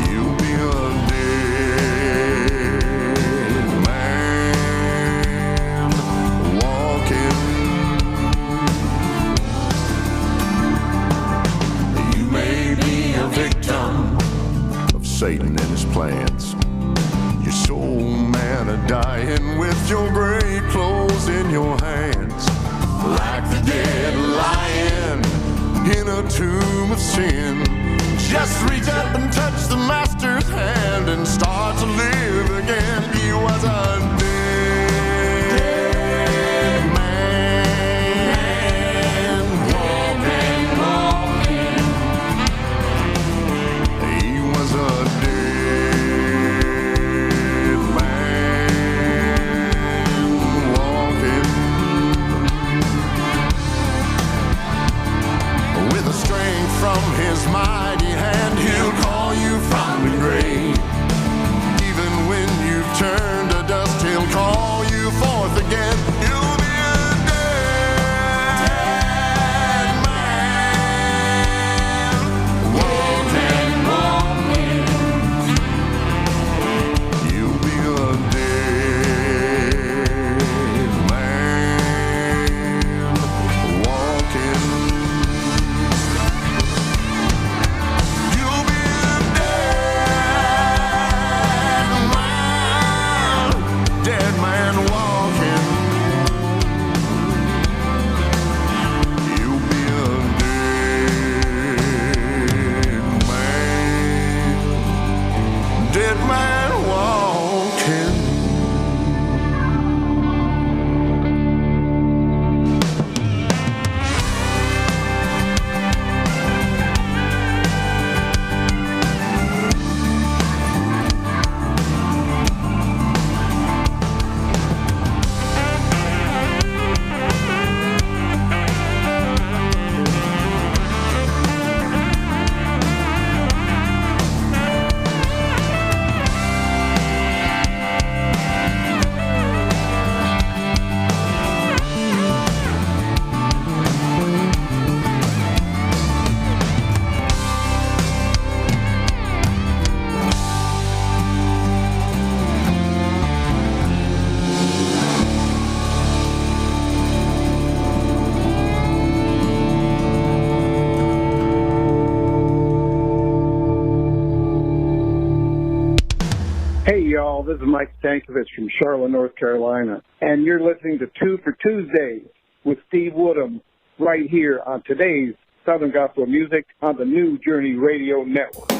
P: You'll be a dead man walking. Victim of Satan and his plans. Your soul man a dying with your grave clothes in your hands. Like the dead lion,
A: in a tomb of sin. Just reach up and touch the master's hand and start to live again. He was a dead man, walking. He was a dead man, walking. With a strength from his mighty hand, he'll call you from the grave. Even when you've turned to dust, he'll call you forth again. You'll be a dead man, walking. You'll be a dead man, walking.
G: Hey, y'all, this is Mike Stankovich from Charlotte, North Carolina, and you're listening to Two for Tuesday with Steve Woodham right here on today's Southern Gospel Music on the New Journey Radio Network.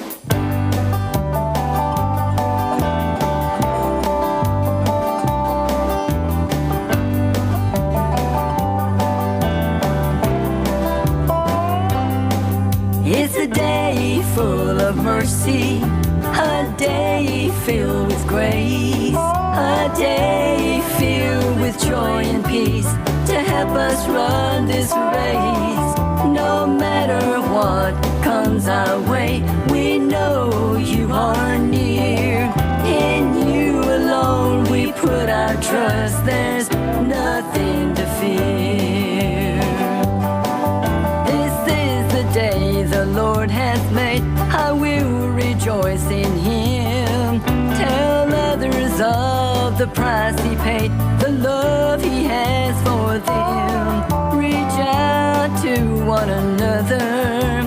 K: It's a day full of mercy, a day filled with grace, a day filled with joy and peace to help us run this race. No matter what comes our way, we know you are near. In you alone we put our trust, there's nothing to fear. This is the day the Lord hath made, I will rejoice in him. Tell others of the price he paid, the love he has for them. Reach out to one another,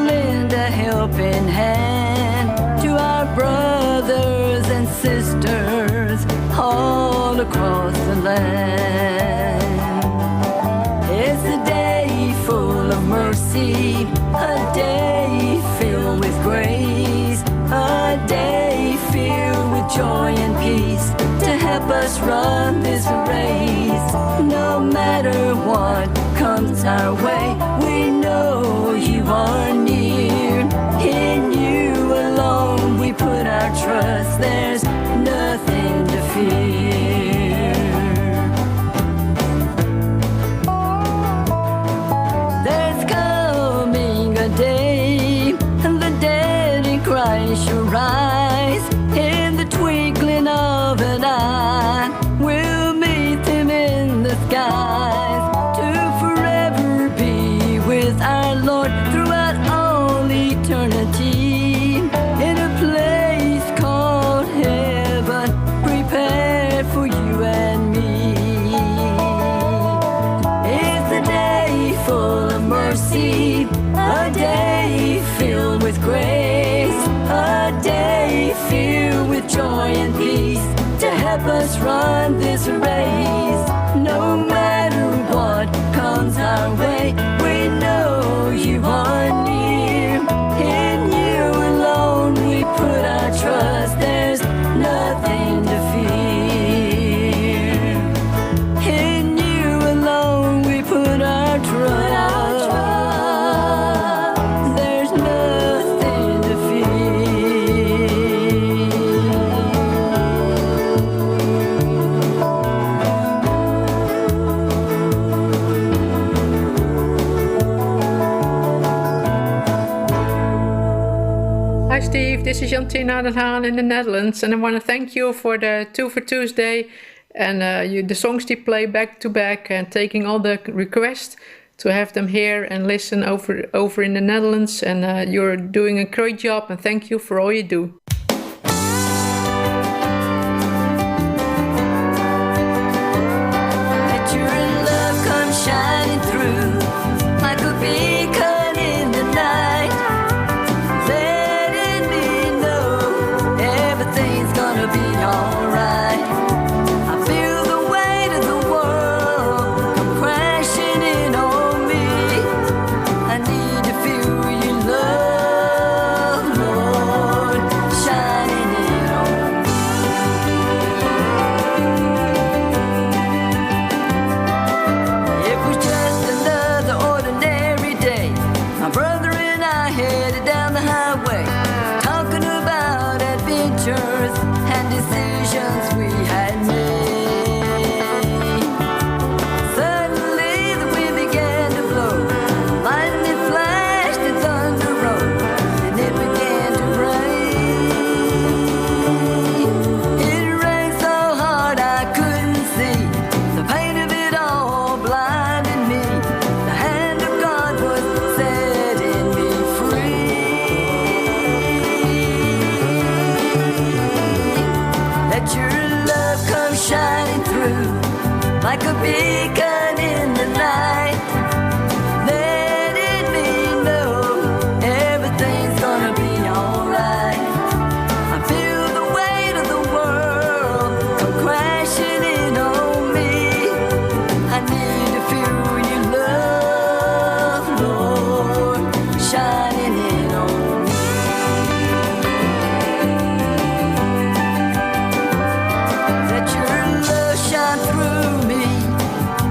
K: lend a helping hand to our brothers and sisters all across the land. It's a day full of mercy, a day filled with grace, a day filled with joy and peace to help us run this race. No matter what comes our way, we know you are near. In you alone we put our trust, there's nothing to fear. There's coming a day, the dead in Christ shall rise. In the twinkling of an eye, we'll meet him in the skies, to forever be with our Lord throughout all eternity, in a place called heaven, prepared for you and me. It's a day full of mercy, a day filled with grace, a day filled with joy and peace to help us run this race. No matter what comes our way, we know you are
L: Steve. This is Jantine out of Haan in the Netherlands, and I want to thank you for the 2 for Tuesday and the songs you play back to back and taking all the requests to have them here and listen over in the Netherlands. And you're doing a great job, and thank you for all you do.
K: Let your love come shining through like a beacon in the night, letting me know everything's gonna be alright. I feel the weight of the world come crashing in on me. I need to feel your love, Lord, shining in on me. It was just another ordinary day. My brother and I headed down the highway, talking about adventures and decisions we had made. Suddenly the wind began to blow, lightning flashed and thunder rolled, and it began to rain. It rained so hard I couldn't see. The pain of it all blinded me. The hand of God was setting me free. Let your love come shining through like a beacon in the night, letting me know everything's gonna be alright. I feel the weight of the world come crashing in on me. I need to feel your love, Lord, shining in on me. Let your love shine through me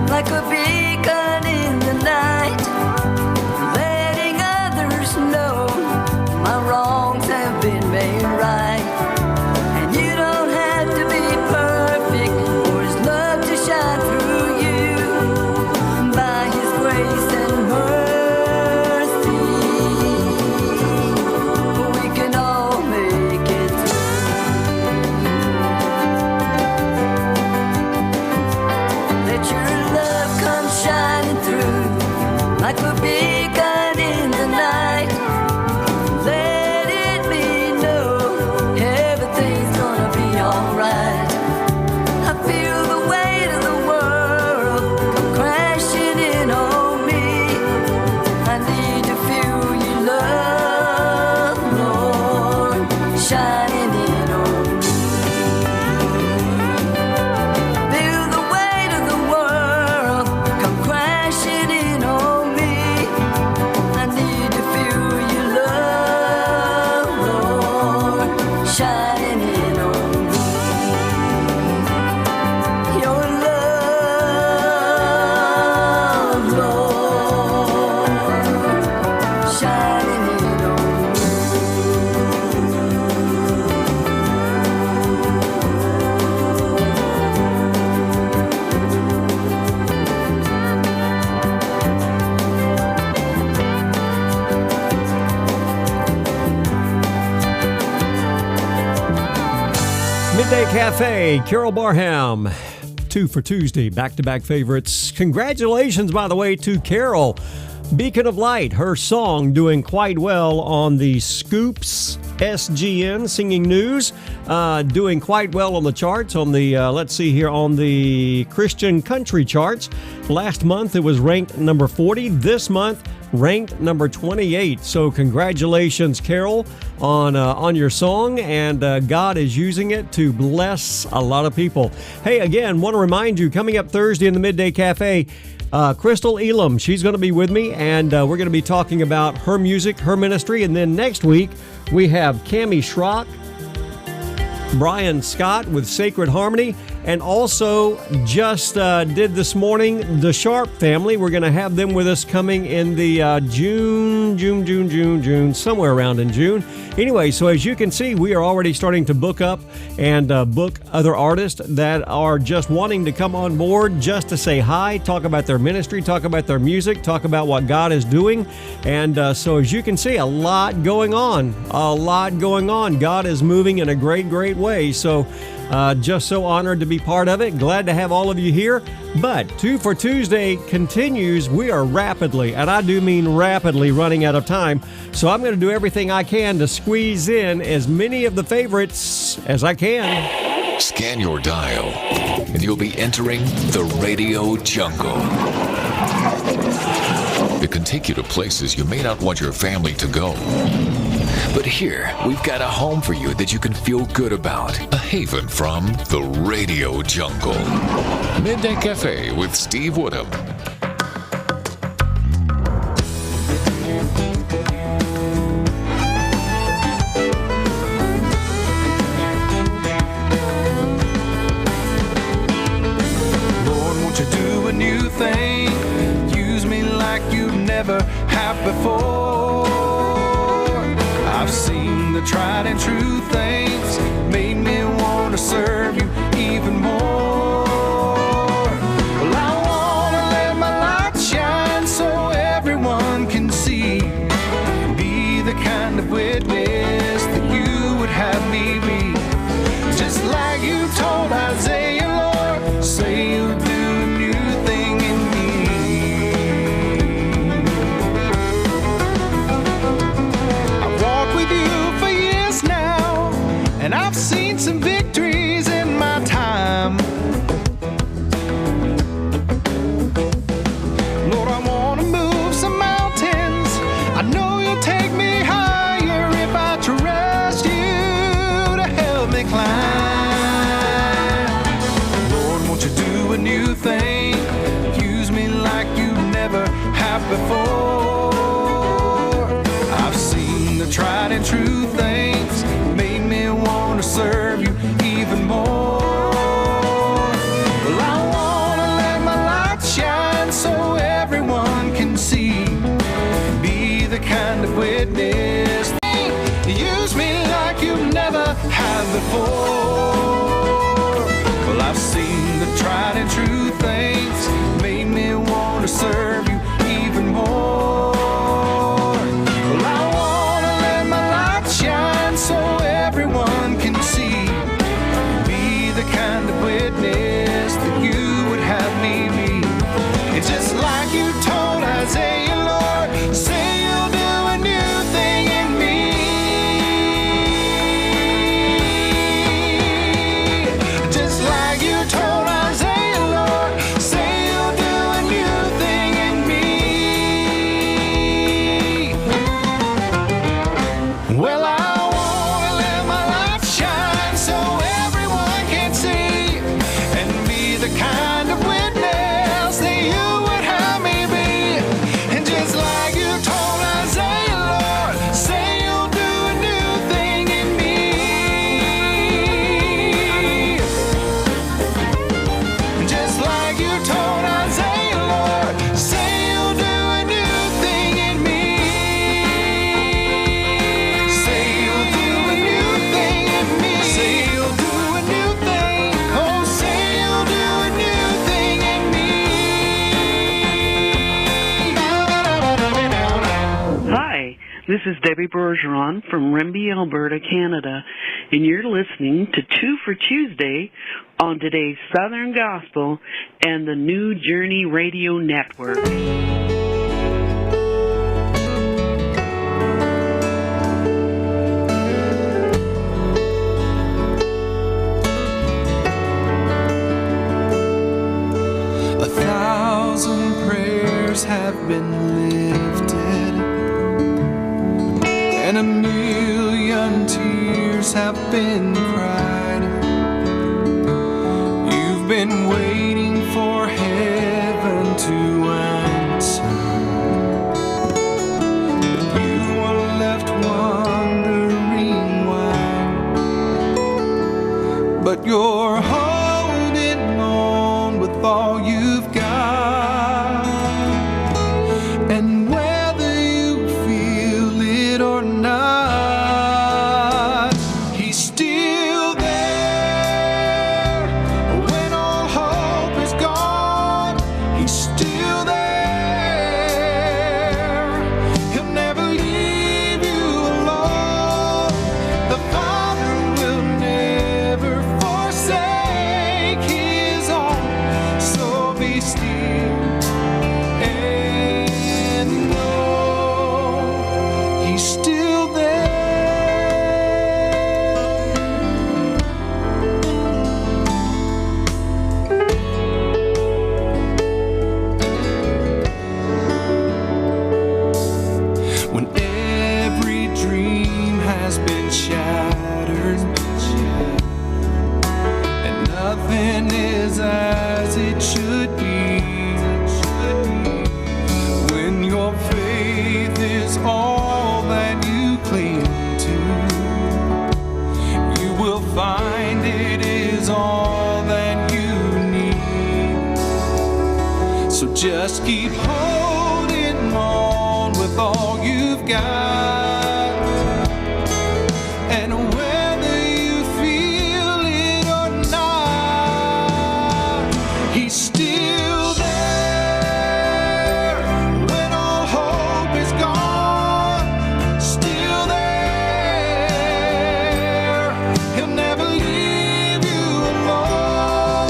K: like a beacon in the night, letting others know my wrongs have been made right. And you don't have to be perfect for His love to shine through you. By His grace and mercy, we can all make it through. Let your love come shining through like a beacon in the night, letting me know everything's gonna be alright. I feel the weight of the world come crashing in on me. I need to feel your love, Lord, shining in on me. Feel the weight of the world come crashing in on me. I need to feel your love, Lord, shining in on me. Your love, Lord, shining in on me.
J: Midday Cafe, Carol Barham. 2 for Tuesday, back-to-back favorites. Congratulations, by the way, to Carol. Beacon of Light, her song doing quite well on the Scoops SGN Singing News. Doing quite well on the charts, on the, let's see here, on the Christian country charts. Last month it was ranked number 40. This month, ranked number 28. So congratulations, Carol, on your song, and God is using it to bless a lot of people. Hey, again, want to remind you, coming up Thursday in the Midday Cafe, Crystal Elam, she's going to be with me, and we're going to be talking about her music, her ministry, and then next week we have Cammie Schrock, Brian Scott with Sacred Harmony, And also, just did this morning, the Sharp family. We're going to have them with us coming in the June, somewhere around in June. Anyway, so as you can see, we are already starting to book up and book other artists that are just wanting to come on board just to say hi, talk about their ministry, talk about their music, talk about what God is doing. And so as you can see, a lot going on. God is moving in a great, great way. So just so honored to be part of it. Glad to have all of you here. But 2 for Tuesday continues. We are rapidly, and I do mean rapidly, running out of time. So I'm going to do everything I can to squeeze in as many of the favorites as I can.
C: Scan your dial, and you'll be entering the radio jungle. It can take you to places you may not want your family to go. But here, we've got a home for you that you can feel good about. A haven from the radio jungle. Midday Café with Steve Woodham.
F: Lord, won't you do a new thing? Use me like you never have before. I've seen the tried and true things, made me want to serve you even more. Well, I want to let my light shine so everyone can see. Be the kind of witness that you would have me be. Just like you told Isaiah, Lord, say you'll do a new thing in me. And I've seen some victories in my time. Lord, I want to move some mountains. I know you'll take me higher if I trust you to help me climb. Lord, won't you do a new thing? Use me like you never have before. I've seen the tried and true things, made me want to serve you even more. Well, I want to let my light shine so everyone can see. Be the kind of witness. Use me like you never have before. Well, I've seen the tried and true things, made me want to serve you even more. So everyone can see. Be the kind of witness that you would have me be. It's just like you told Isaiah, Lord, say you'll do a new thing in me. Just like you told Isaiah, Lord, say you'll do a new thing in me. Well,
M: This is Debbie Bergeron from Rimbey, Alberta, Canada, and you're listening to 2 for Tuesday on today's Southern Gospel and the New Journey Radio Network.
F: 1,000 prayers have been lifted, and 1,000,000 tears have been cried. You've been waiting for heaven to answer. You were left wondering why, but you're holding still there. He'll never leave you alone. The Father will never forsake his own. So be still and know he's still there. When every dream has been shattered and nothing is as it should be, when your faith is all that you cling to, you will find it is all that you need. So just keep holding on with all you've got, and whether you feel it or not, he's still there. When all hope is gone, still there. He'll never leave you alone.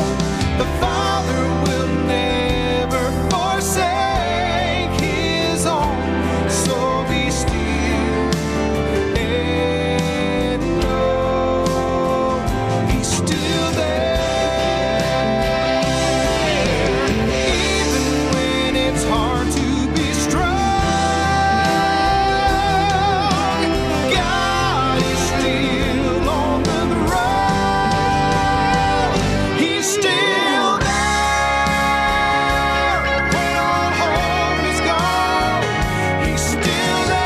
F: The Father will never forsake his own. So be still and know he's still there. Even when it's hard to be strong, God is still on the throne. He's still there. When all hope is gone, he's still there.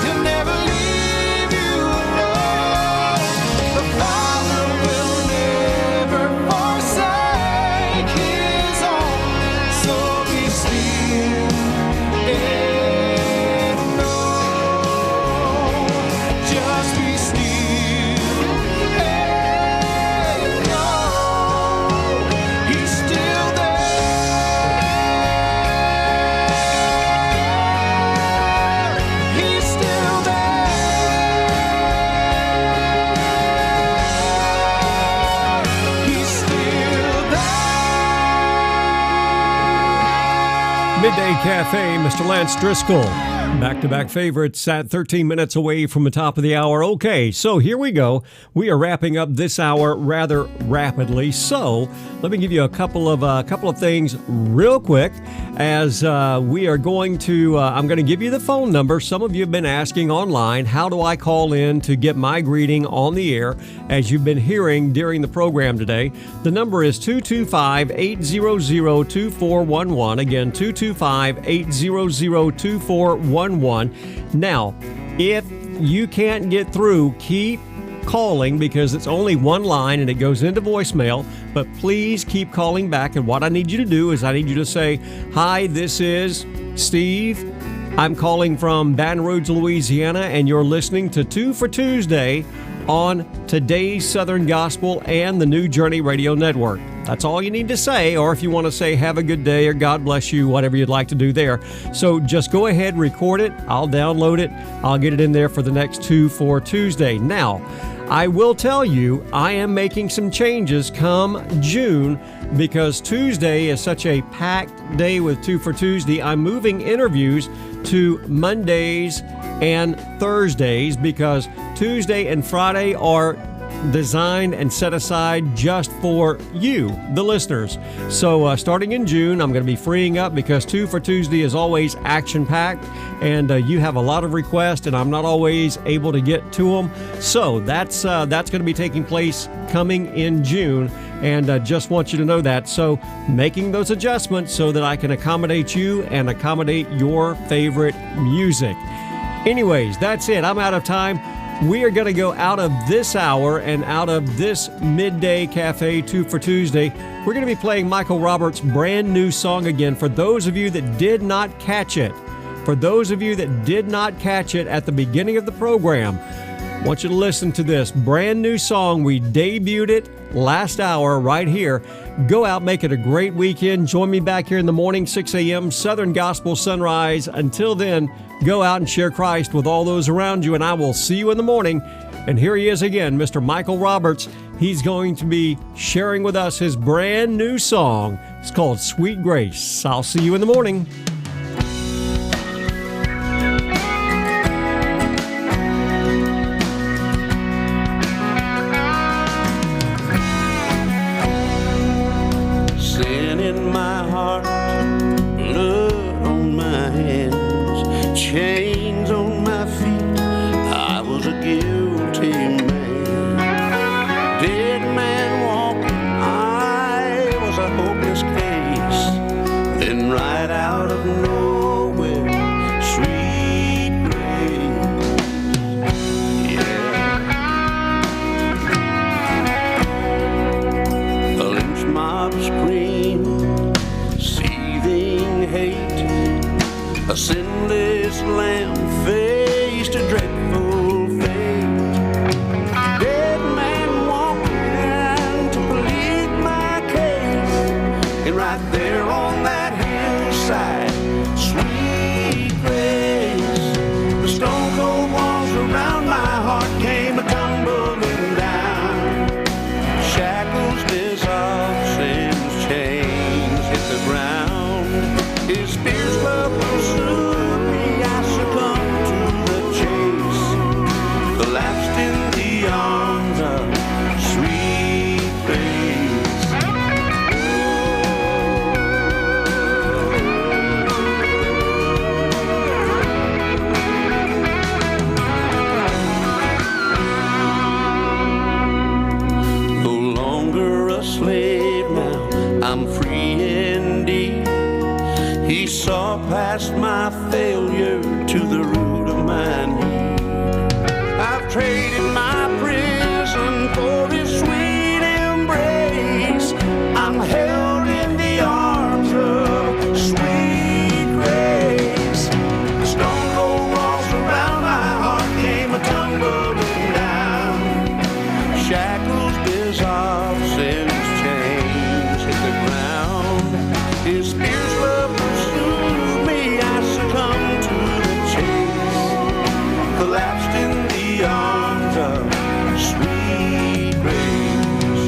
F: He'll never leave you alone. The Father will never forsake his own. So be still and know. Just be still and know he's still there. He's still there. He's still there.
J: Midday Cafe, Mr. Lance Driscoll. Back-to-back favorites at 13 minutes away from the top of the hour. Okay, so here we go. We are wrapping up this hour rather rapidly. So let me give you a couple of things real quick. As we are going to, I'm going to give you the phone number. Some of you have been asking online, how do I call in to get my greeting on the air? As you've been hearing during the program today, the number is 225-800-2411. Again, 225-800-2411. Now, if you can't get through, keep calling because it's only one line and it goes into voicemail, but please keep calling back. And what I need you to do is I need you to say, hi, this is Steve. I'm calling from Baton Rouge, Louisiana, and you're listening to 2 for Tuesday on Today's Southern Gospel and the New Journey Radio Network. That's all you need to say, or if you want to say have a good day or God bless you, whatever you'd like to do there. So just go ahead, record it. I'll download it. I'll get it in there for the next 2 for Tuesday. Now, I will tell you, I am making some changes come June because Tuesday is such a packed day with 2 for Tuesday. I'm moving interviews to Mondays and Thursdays because Tuesday and Friday are designed and set aside just for you, the listeners. So starting in June, I'm going to be freeing up because 2 for Tuesday is always action-packed, and you have a lot of requests, and I'm not always able to get to them. So that's going to be taking place coming in June, and just want you to know that. So making those adjustments so that I can accommodate you and accommodate your favorite music. Anyways, that's it. I'm out of time. We are going to go out of this hour and out of this Midday Cafe 2 for Tuesday. We're going to be playing Michael Roberts' brand new song again for those of you that did not catch it. For those of you that did not catch it at the beginning of the program, I want you to listen to this brand new song. We debuted it last hour right here. Go out, make it a great weekend. Join me back here in the morning, 6 a.m., Southern Gospel Sunrise. Until then, go out and share Christ with all those around you, and I will see you in the morning. And here he is again, Mr. Michael Roberts. He's going to be sharing with us his brand new song. It's called Sweet Grace. I'll see you in the morning.
F: Sin in my heart, blood on my hands, chains on my feet. I was a guilty man, dead man walking. I was a hopeless case. Then right out of nowhere, sweet grace. Yeah. A lynch mob scream, seething hate, a sinless lamb faced a dreadful fate. Dead man walking to plead my case, and right there on that hillside, sweet grace. The stone cold walls around my heart came a-tumbling down. Shackles dissolved, sin's chains hit the ground. His fierce love pursued me, I succumbed to the chase, collapsed in the arms of sweet grace. No longer a slave now, I'm free indeed. He saw past my failure to the root of my need. I've traded my prison for his sweet embrace. I'm held in the arms of sweet grace. Stone cold walls around my heart came a-tumbling down. Shackles dissolved, sin's chains hit the ground. His fierce love pursued me, I succumbed to the chase, collapsed in the arms of sweet grace.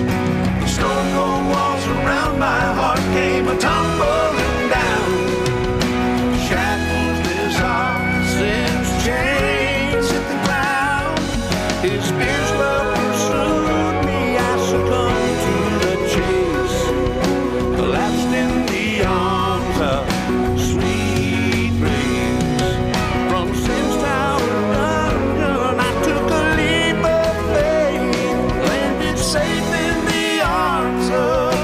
F: The stone cold walls around my heart came a-tumbling down. Shackles dissolved, sin's chains hit the ground. His fierce love pursued me, I succumbed to the chase, collapsed in the arms of sweet grace. From sin's tower dungeon, I took a leap of faith, landed safe in the arms of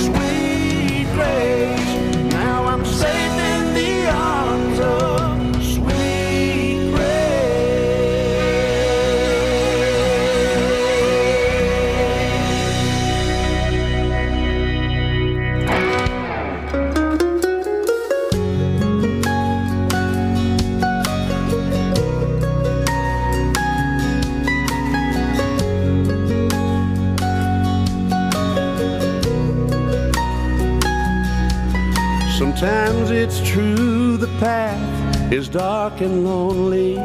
F: sweet grace. Now I'm safe in the arms of sweet grace. Sometimes it's true the path is dark and lonely.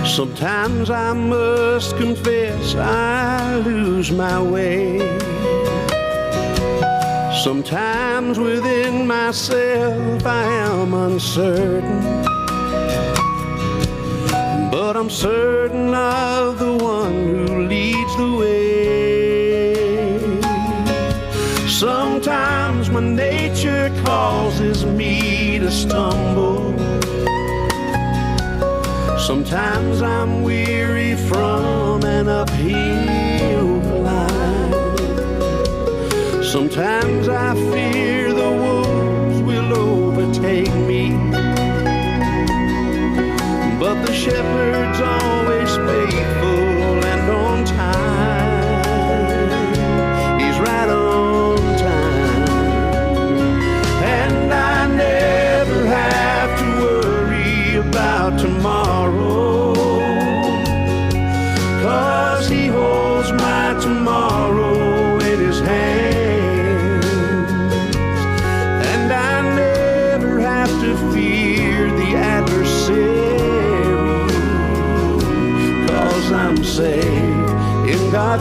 F: Sometimes I must confess I lose my way. Sometimes within myself I am uncertain, but I'm certain of the one who leads the way. Sometimes my nature causes me to stumble. Sometimes I'm weary from an uphill climb. Sometimes I fear the wolves will overtake me, but the shepherd's always faithful and on time. He's right on time, and I never have to worry about tomorrow.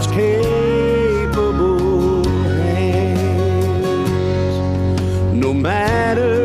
F: God's capable hands. No matter